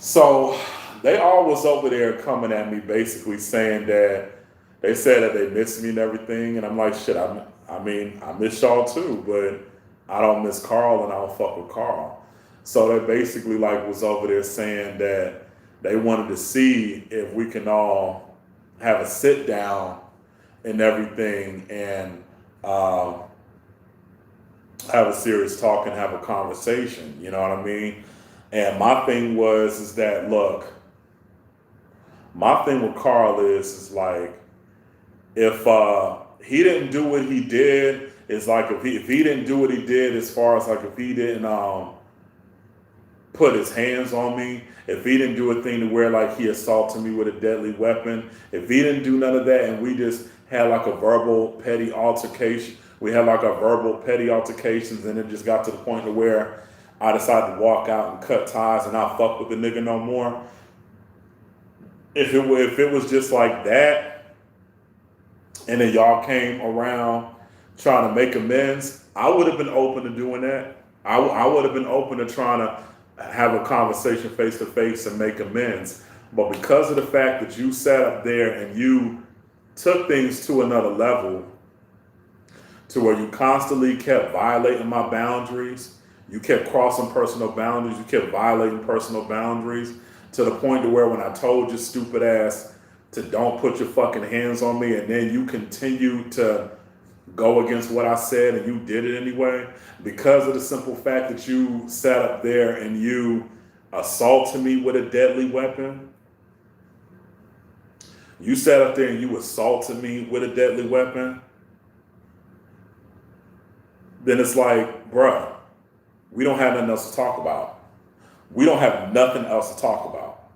So they all was over there coming at me basically saying that they said that they miss me and everything. And I'm like, shit, I miss y'all too, but I don't miss Carl and I don't fuck with Carl. So they basically was over there saying that they wanted to see if we can all have a sit down and everything and have a serious talk and have a conversation, you know what I mean? And my thing is that, look, my thing with Carl is like, if he didn't do what he did, it's like if he didn't do what he did, as far as like if he didn't put his hands on me, if he didn't do a thing to where like he assaulted me with a deadly weapon, if he didn't do none of that and we just had like a verbal petty altercation. We had like a verbal petty altercations, and it just got to the point to where I decided to walk out and cut ties and not fuck with the nigga no more. If it was just like that, and then y'all came around trying to make amends, I would have been open to doing that. I would have been open to trying to have a conversation face to face and make amends. But because of the fact that you sat up there and you took things to another level, to where you constantly kept violating my boundaries, you kept crossing personal boundaries, you kept violating personal boundaries, to the point to where when I told your stupid ass to don't put your fucking hands on me, and then you continue to go against what I said and you did it anyway, because of the simple fact that you sat up there and you assaulted me with a deadly weapon. You sat up there and you assaulted me with a deadly weapon. Then it's like, bruh, we don't have nothing else to talk about. We don't have nothing else to talk about.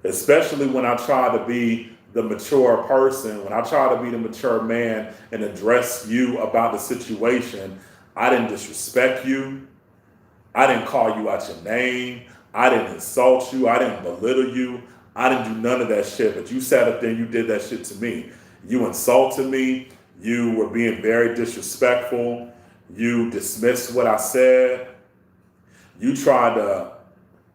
Especially when I try to be the mature person, when I try to be the mature man and address you about the situation, I didn't disrespect you. I didn't call you out your name. I didn't insult you. I didn't belittle you. I didn't do none of that shit, but you sat up there and you did that shit to me. You insulted me. You were being very disrespectful. You dismissed what I said. You tried to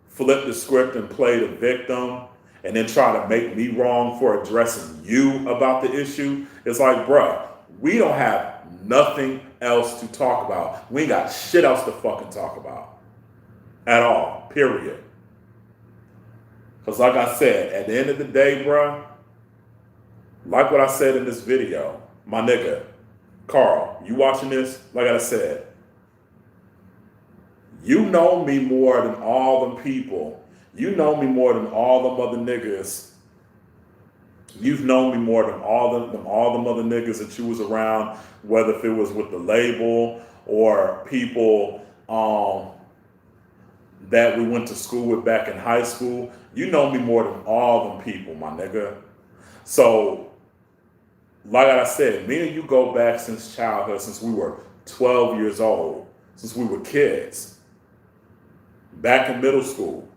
flip the script and play the victim and then try to make me wrong for addressing you about the issue. It's like, bruh, we don't have nothing else to talk about. We ain't got shit else to fucking talk about at all, period. Because like I said, at the end of the day, bruh, like what I said in this video, my nigga, Carl, you watching this? Like I said, you know me more than all them people. You know me more than all them other niggas. You've known me more than all them other niggas that you was around, whether if it was with the label or people that we went to school with back in high school. You know me more than all them people, my nigga. So, like I said, me and you go back since childhood, since we were 12 years old, since we were kids, back in middle school.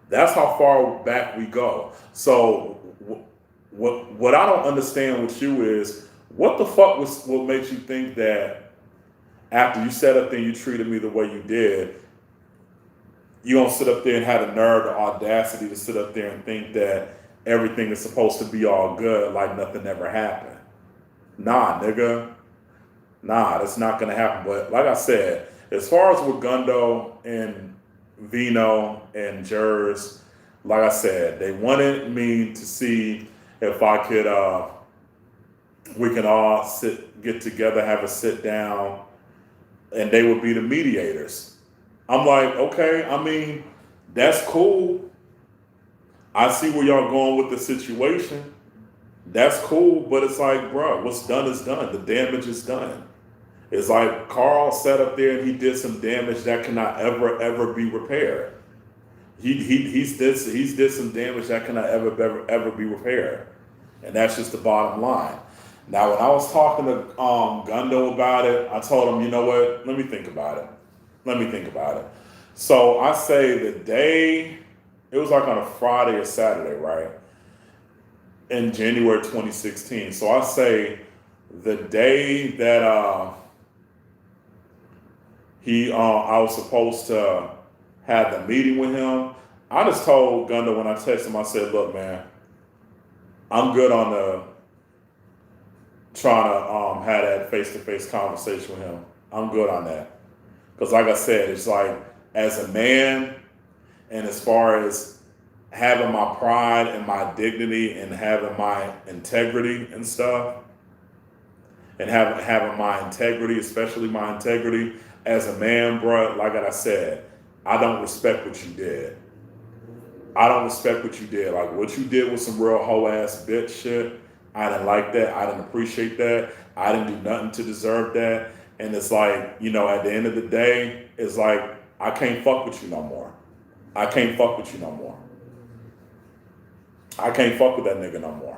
That's how far back we go. So what I don't understand with you is, what the fuck what makes you think that after you sat up there and you treated me the way you did, you don't sit up there and have the nerve or audacity to sit up there and think that everything is supposed to be all good, like nothing ever happened. Nah, nigga. Nah, that's not gonna happen. But like I said, as far as with Gundo and Vino and Jers, like I said, they wanted me to see if I could, we can all get together, have a sit down, and they would be the mediators. I'm like, okay, I mean, that's cool. I see where y'all going with the situation. That's cool, but it's like, bro, what's done is done. The damage is done. It's like Carl sat up there and he did some damage that cannot ever be repaired. He's did some damage that cannot ever be repaired, and that's just the bottom line. Now, when I was talking to Gundo about it, I told him, you know what? Let me think about it. So I say the day, it was like on a Friday or Saturday, right? In January 2016. So I say the day that I was supposed to have the meeting with him, I just told Gundo when I texted him, I said, look, man, I'm good on the trying to have that face-to-face conversation with him. I'm good on that. Because like I said, it's like, as a man, and as far as having my pride and my dignity and having my integrity and stuff, and having my integrity, especially my integrity as a man, bro, like I said, I don't respect what you did. Like, what you did was some real hoe-ass bitch shit. I didn't like that. I didn't appreciate that. I didn't do nothing to deserve that. And it's like, you know, at the end of the day, it's like, I can't fuck with you no more. I can't fuck with that nigga no more.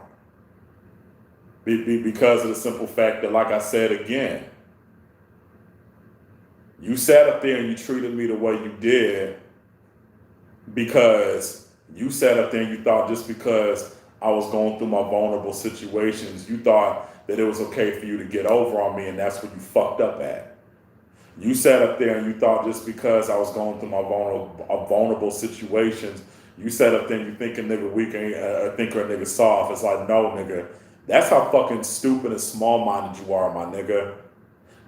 Because of the simple fact that, like I said again, you sat up there and you treated me the way you did because you sat up there and you thought just because I was going through my vulnerable situations, you thought that it was okay for you to get over on me, and that's what you fucked up at. You sat up there and you thought just because I was going through my vulnerable situations, you sat up there and you think a nigga weak and think a nigga soft. It's like, no, nigga. That's how fucking stupid and small-minded you are, my nigga.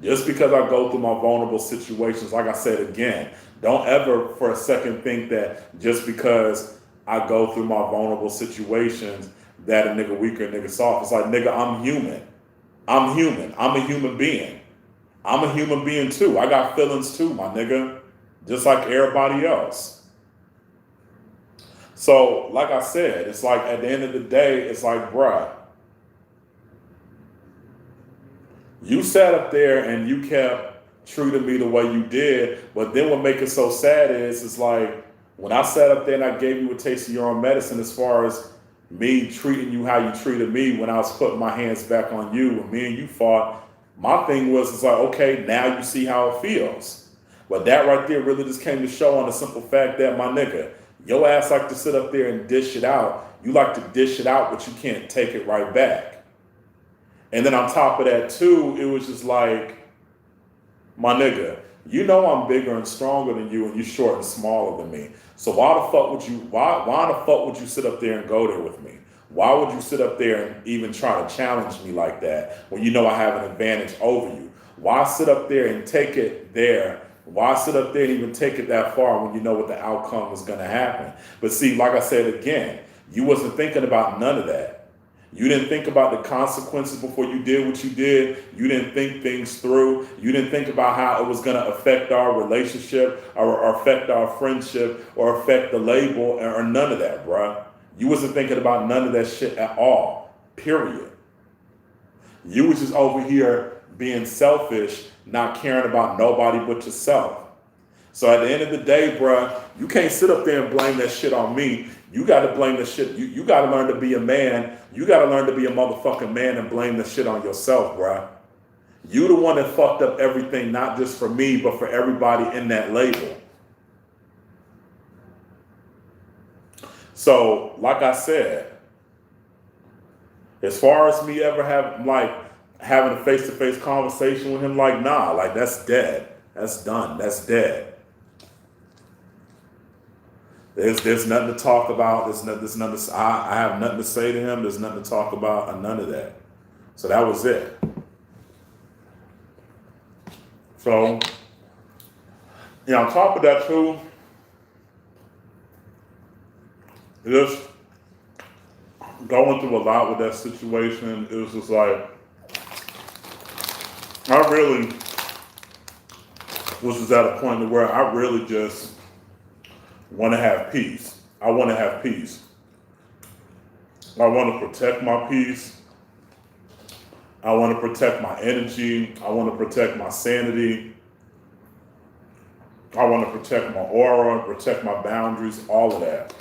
Just because I go through my vulnerable situations, like I said again, don't ever for a second think that just because I go through my vulnerable situations that a nigga weak or a nigga soft. It's like, nigga, I'm human. I'm human. I'm a human being. I'm a human being too. I got feelings too, my nigga. Just like everybody else. So, like I said, it's like at the end of the day, it's like, bruh, you sat up there and you kept treating me the way you did, but then what makes it so sad is, it's like, when I sat up there and I gave you a taste of your own medicine as far as me treating you how you treated me when I was putting my hands back on you, when me and you fought, my thing was, it's like, okay, now you see how it feels. But that right there really just came to show on the simple fact that, my nigga, your ass like to sit up there and dish it out. You like to dish it out, but you can't take it right back. And then on top of that too, it was just like, my nigga, you know I'm bigger and stronger than you and you short and smaller than me. So why the fuck would you sit up there and go there with me? Why would you sit up there and even try to challenge me like that when you know I have an advantage over you? Why sit up there and take it there? Why sit up there and even take it that far when you know what the outcome is going to happen? But see, like I said again, you wasn't thinking about none of that. You didn't think about the consequences before you did what you did. You didn't think things through. You didn't think about how it was going to affect our relationship or affect our friendship or affect the label or none of that, bruh. You wasn't thinking about none of that shit at all, period. You was just over here being selfish, not caring about nobody but yourself. So at the end of the day, bruh, you can't sit up there and blame that shit on me. You got to blame the shit. You got to learn to be a man. You got to learn to be a motherfucking man and blame the shit on yourself, bruh. You the one that fucked up everything, not just for me, but for everybody in that label. So, like I said, as far as me ever having a face-to-face conversation with him, like, nah, like that's dead. That's done. That's dead. There's nothing to talk about. There's nothing. I have nothing to say to him. There's nothing to talk about, and none of that. So that was it. So, on top of that too, just going through a lot with that situation. It was just like, I really was just at a point where I really just want to have peace. I want to have peace. I want to protect my peace. I want to protect my energy. I want to protect my sanity. I want to protect my aura, protect my boundaries, all of that.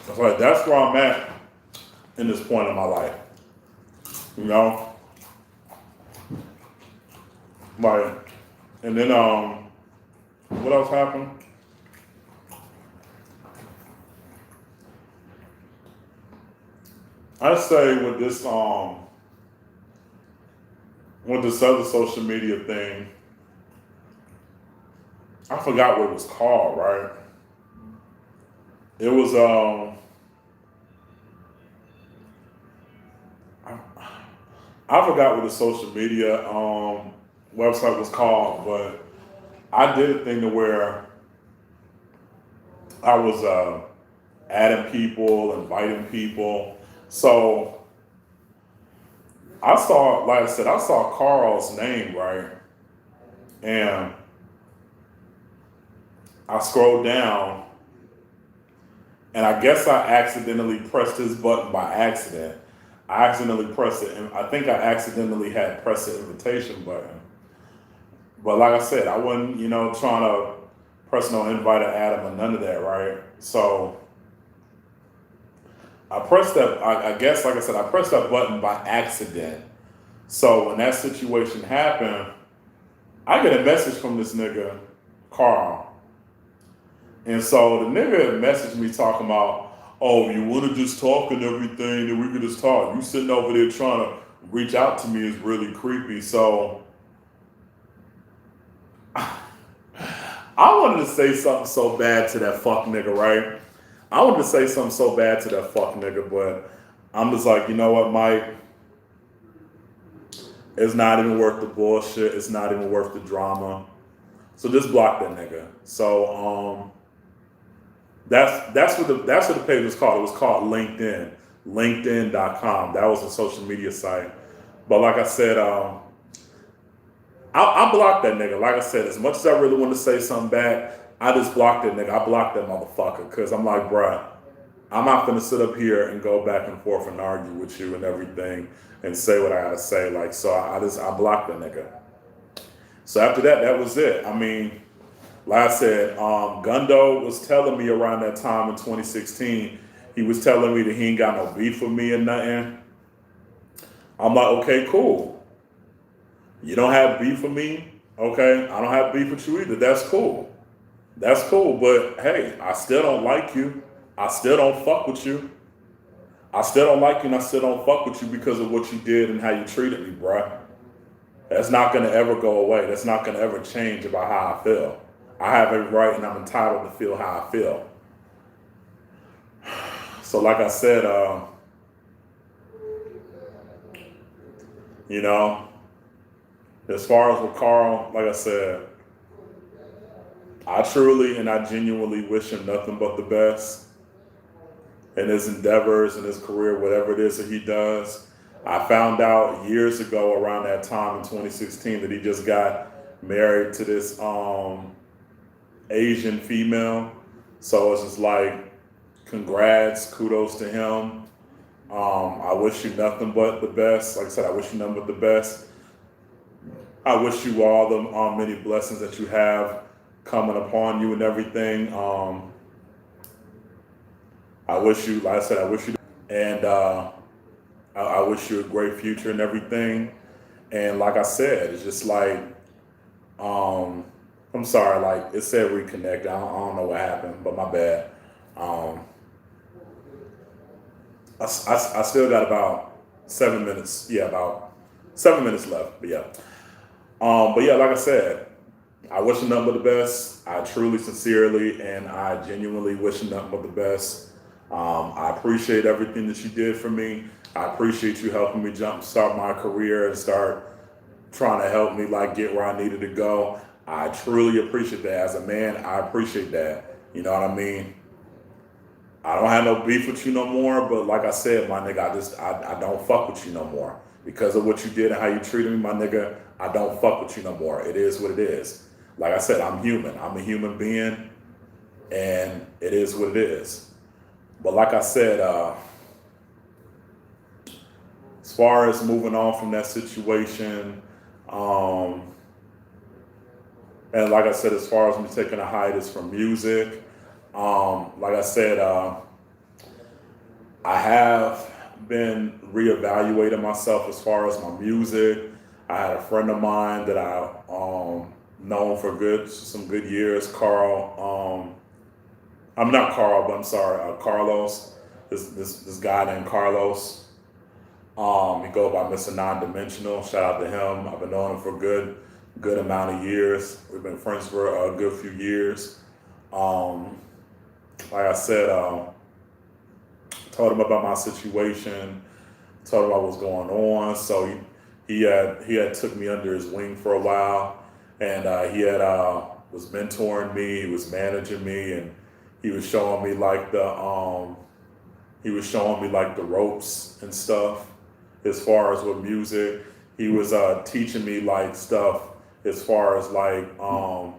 It's like, that's where I'm at in this point in my life. You know? Like, and then, what else happened? I say with this other social media thing, I forgot what it was called, right? It was I forgot what the social media website was called, but I did a thing to where I was adding people, inviting people. So I saw, like I said, I saw Carl's name, right? And I scrolled down and I guess I accidentally pressed his button by accident. I accidentally pressed it, and I think I accidentally had pressed the invitation button. But like I said, I wasn't, trying to press no invite or add him or none of that, right? So I pressed that. I guess, like I said, I pressed that button by accident. So when that situation happened, I get a message from this nigga, Carl. And so the nigga messaged me talking about, oh, you want to just talk and everything, then we could just talk. You sitting over there trying to reach out to me is really creepy. So I wanted to say something so bad to that fuck nigga, right? I wanted to say something so bad to that fuck nigga, but I'm just like, you know what, Mike? It's not even worth the bullshit. It's not even worth the drama. So just block that nigga. So that's what the page was called. It was called LinkedIn, LinkedIn.com. That was a social media site. But like I said, I blocked that nigga. Like I said, as much as I really want to say something back, I just blocked that nigga. I blocked that motherfucker because I'm like, bruh, I'm not gonna sit up here and go back and forth and argue with you and everything and say what I gotta say. Like, so I blocked that nigga. So after that, that was it. I mean, like I said, Gundo was telling me around that time in 2016, he was telling me that he ain't got no beef with me or nothing. I'm like, okay, cool. You don't have beef with me? Okay, I don't have beef with you either. That's cool. That's cool, but hey, I still don't like you. I still don't fuck with you. I still don't like you and I still don't fuck with you because of what you did and how you treated me, bruh. That's not gonna ever go away. That's not gonna ever change about how I feel. I have every right and I'm entitled to feel how I feel. So like I said, you know, as far as with Carl, like I said, I truly and I genuinely wish him nothing but the best in his endeavors, in his career, whatever it is that he does. I found out years ago around that time in 2016 that he just got married to this Asian female. So it's just like, congrats, kudos to him. I wish you nothing but the best. Like I said, I wish you nothing but the best. I wish you all the many blessings that you have coming upon you and everything. I wish you, like I said, I wish you, and I wish you a great future and everything. And like I said, it's just like, I'm sorry, like it said reconnect. I don't know what happened, but my bad. I still got about 7 minutes. Yeah, about 7 minutes left. But yeah, like I said, I wish him nothing but the best. I truly, sincerely, and I genuinely wish him nothing but the best. I appreciate everything that you did for me. I appreciate you helping me jumpstart my career and start trying to help me like get where I needed to go. I truly appreciate that. As a man, I appreciate that. You know what I mean? I don't have no beef with you no more, but like I said, my nigga, I don't fuck with you no more. Because of what you did and how you treated me, my nigga, I don't fuck with you no more. It is what it is. Like I said, I'm human. I'm a human being, and it is what it is. But like I said, as far as moving on from that situation, and like I said, as far as me taking a hiatus from music, like I said, I have been reevaluating myself as far as my music. I had a friend of mine that I known for some good years, Carl. I'm not Carl, but I'm sorry, Carlos. This guy named Carlos. He goes by Mr. Non-Dimensional. Shout out to him. I've been knowing him for a good amount of years. We've been friends for a good few years. Like I said, told him about my situation, told him what was going on. So he had took me under his wing for a while, and he had was mentoring me. He was managing me, and he was showing me like the ropes and stuff as far as with music. He was teaching me like stuff as far as like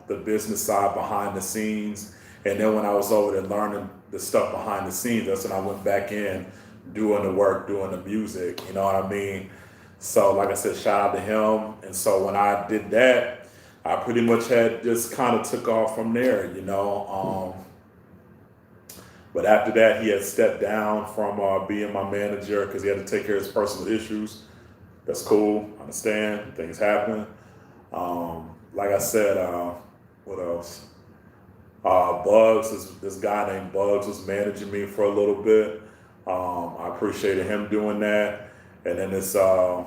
the business side behind the scenes. And then when I was over there learning the stuff behind the scenes, that's when I went back in doing the work, doing the music, you know what I mean? So like I said, shout out to him. And so when I did that, I pretty much had just kind of took off from there, you know. But after that, he had stepped down from being my manager because he had to take care of his personal issues. That's cool. I understand. Things happen. Like I said, what else? Bugs, this guy named Bugs was managing me for a little bit. I appreciated him doing that. And then this other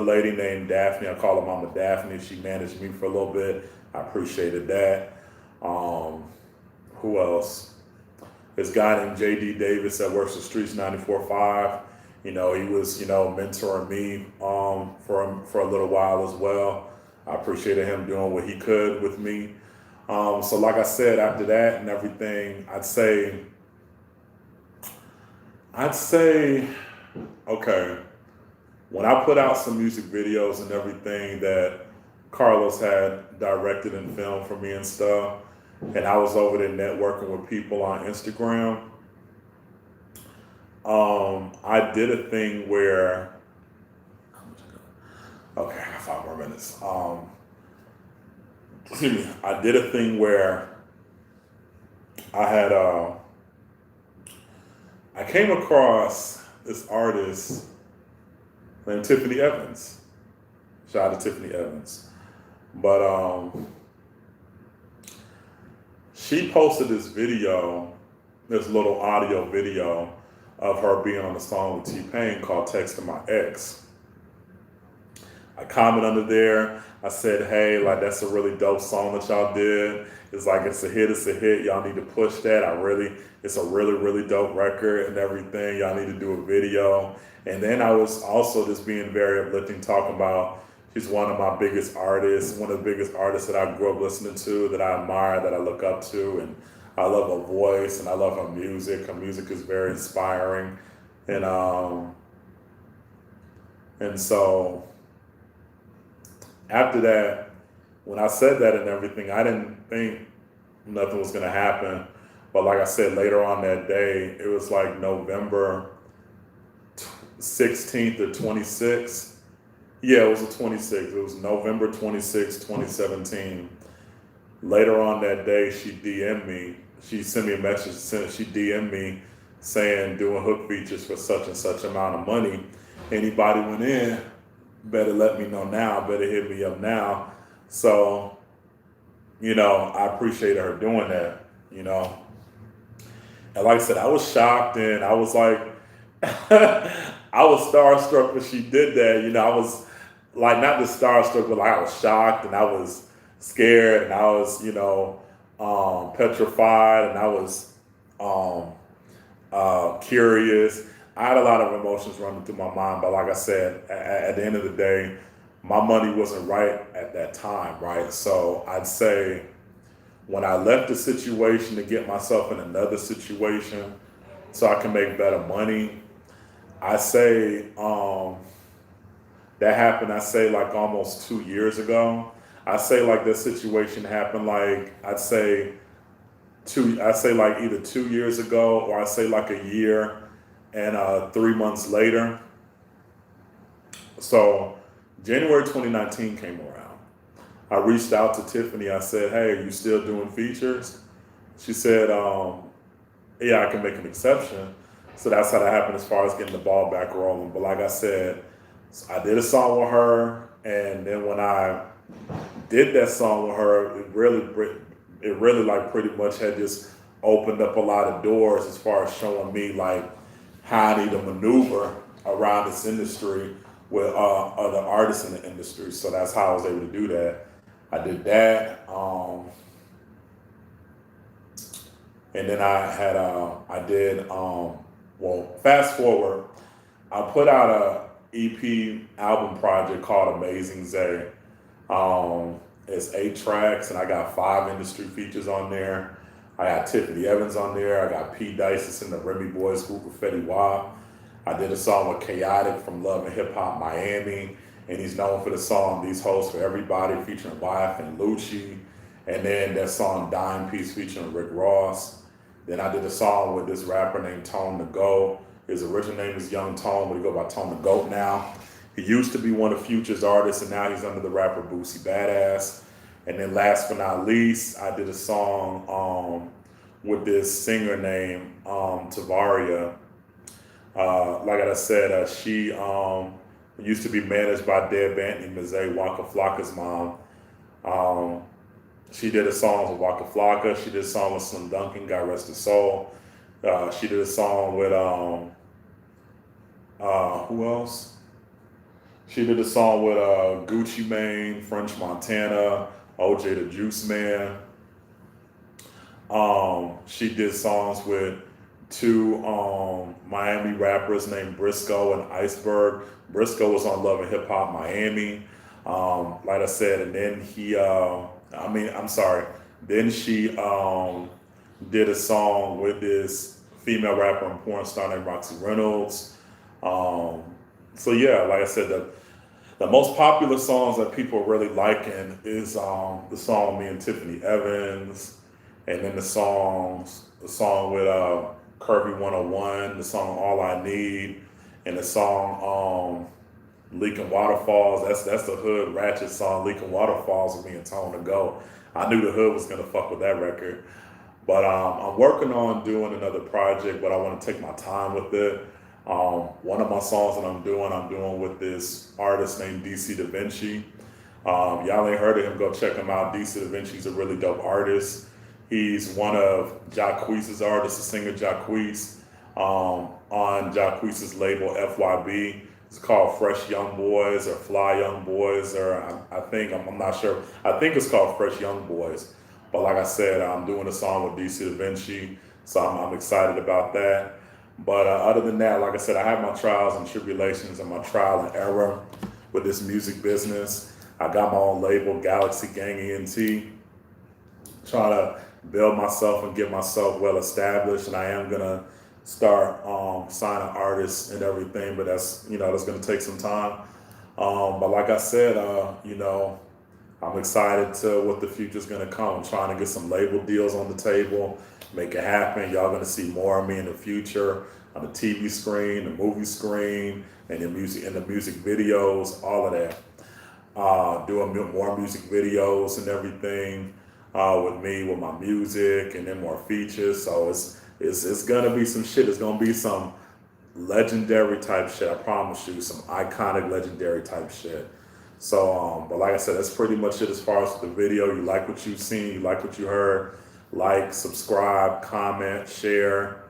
lady named Daphne, I call her Mama Daphne. She managed me for a little bit. I appreciated that. Who else? This guy named JD Davis that works the Streets 94.5. He was, mentoring me for a little while as well. I appreciated him doing what he could with me. So like I said, after that and everything, I'd say, okay, when I put out some music videos and everything that Carlos had directed and filmed for me and stuff, and I was over there networking with people on Instagram, I did a thing where, okay, I got 5 more minutes. Excuse me. I did a thing where I came across this artist named Tiffany Evans. Shout out to Tiffany Evans. But she posted this video, this little audio video of her being on a song with T-Pain called Texting My Ex. I comment under there. I said, hey, like, that's a really dope song that y'all did. It's a hit. Y'all need to push that. It's a really, really dope record and everything. Y'all need to do a video. And then I was also just being very uplifting, talking about she's one of my biggest artists, one of the biggest artists that I grew up listening to, that I admire, that I look up to. And I love her voice and I love her music. Her music is very inspiring. And so after that, when I said that and everything, I didn't think nothing was going to happen. But like I said, later on that day, it was like November 16th or 26th. Yeah, it was the 26th. It was November 26th, 2017. Later on that day, she DM'd me. She sent me a message. She DM'd me saying, doing hook features for such and such amount of money. Anybody went in, better let me know now, better hit me up now. So, I appreciate her doing that, And like I said, I was shocked and I was like, I was starstruck when she did that. I was like, not just starstruck, but like I was shocked and I was scared and I was, petrified and I was curious. I had a lot of emotions running through my mind, but like I said, at the end of the day, my money wasn't right at that time, right? So I'd say when I left the situation to get myself in another situation so I can make better money, I say that happened, I say like almost 2 years ago. I say like this situation happened like, I'd say like either 2 years ago or I say like a year and 3 months later. So January 2019 came around. I reached out to Tiffany. I said, hey, are you still doing features? She said, yeah, I can make an exception. So that's how that happened as far as getting the ball back rolling. But like I said, I did a song with her. And then when I did that song with her, it really like pretty much had just opened up a lot of doors as far as showing me like how I need to maneuver around this industry with other artists in the industry. So that's how I was able to do that. I did that. And then fast forward, I put out a EP album project called I-zayah. It's 8 tracks and I got 5 industry features on there. I got Tiffany Evans on there. I got P. Dices and the Remy Boys group with Fetty Wap. I did a song with Chaotic from Love and Hip Hop Miami, and he's known for the song These Hoes for Everybody featuring Wyeth and Lucci. And then that song Dime Piece featuring Rick Ross. Then I did a song with this rapper named Tone the Goat. His original name is Young Tone, but he go by Tone the Goat now. He used to be one of Future's artists, and now he's under the rapper Boosie Badass. And then last but not least, I did a song with this singer named Tavaria. Like I said, she used to be managed by dead Bantney Mzee, Waka Flocka's mom. Um, she did a song with Waka Flocka. She did a song with Slim Duncan, God rest his soul. She did a song with who else? She did a song with Gucci Mane, French Montana, OJ the Juice Man. She did songs with two Miami rappers named Briscoe and Iceberg. Briscoe was on Love and Hip Hop Miami. Like I said, and then then she did a song with this female rapper and porn star named Roxy Reynolds. So yeah, like I said, the most popular songs that people are really liking is the song Me and Tiffany Evans, and then the song with Kirby 101, the song All I Need, and the song Leaking Waterfalls. That's the hood ratchet song, Leaking Waterfalls with me and Tone to Go. I knew the hood was gonna fuck with that record. But I'm working on doing another project, but I want to take my time with it. One of my songs that I'm doing with this artist named DC Da Vinci. Y'all ain't heard of him, go check him out. DC Da Vinci's a really dope artist. He's one of Jacquees's artists, the singer Jacquees, on Jacquees's label FYB. It's called Fresh Young Boys or Fly Young Boys, or I'm not sure. I think it's called Fresh Young Boys. But like I said, I'm doing a song with DC Da Vinci, so I'm excited about that. But other than that, like I said, I have my trials and tribulations and my trial and error with this music business. I got my own label, Galaxy Gang ENT, trying to build myself and get myself well established. And I am gonna start signing artists and everything, but that's gonna take some time. But like I said, I'm excited to what the future's gonna come. I'm trying to get some label deals on the table, make it happen. Y'all gonna see more of me in the future on the TV screen, the movie screen, and the music videos, all of that. Doing more music videos and everything with me, with my music, and then more features. So it's gonna be some shit. It's gonna be some legendary type shit. I promise you, some iconic legendary type shit. So, but like I said, that's pretty much it as far as the video. You like what you've seen, you like what you heard, like, subscribe, comment, share,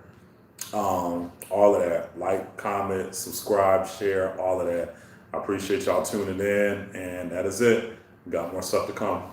all of that. Like, comment, subscribe, share, all of that. I appreciate y'all tuning in, and that is it. Got more stuff to come.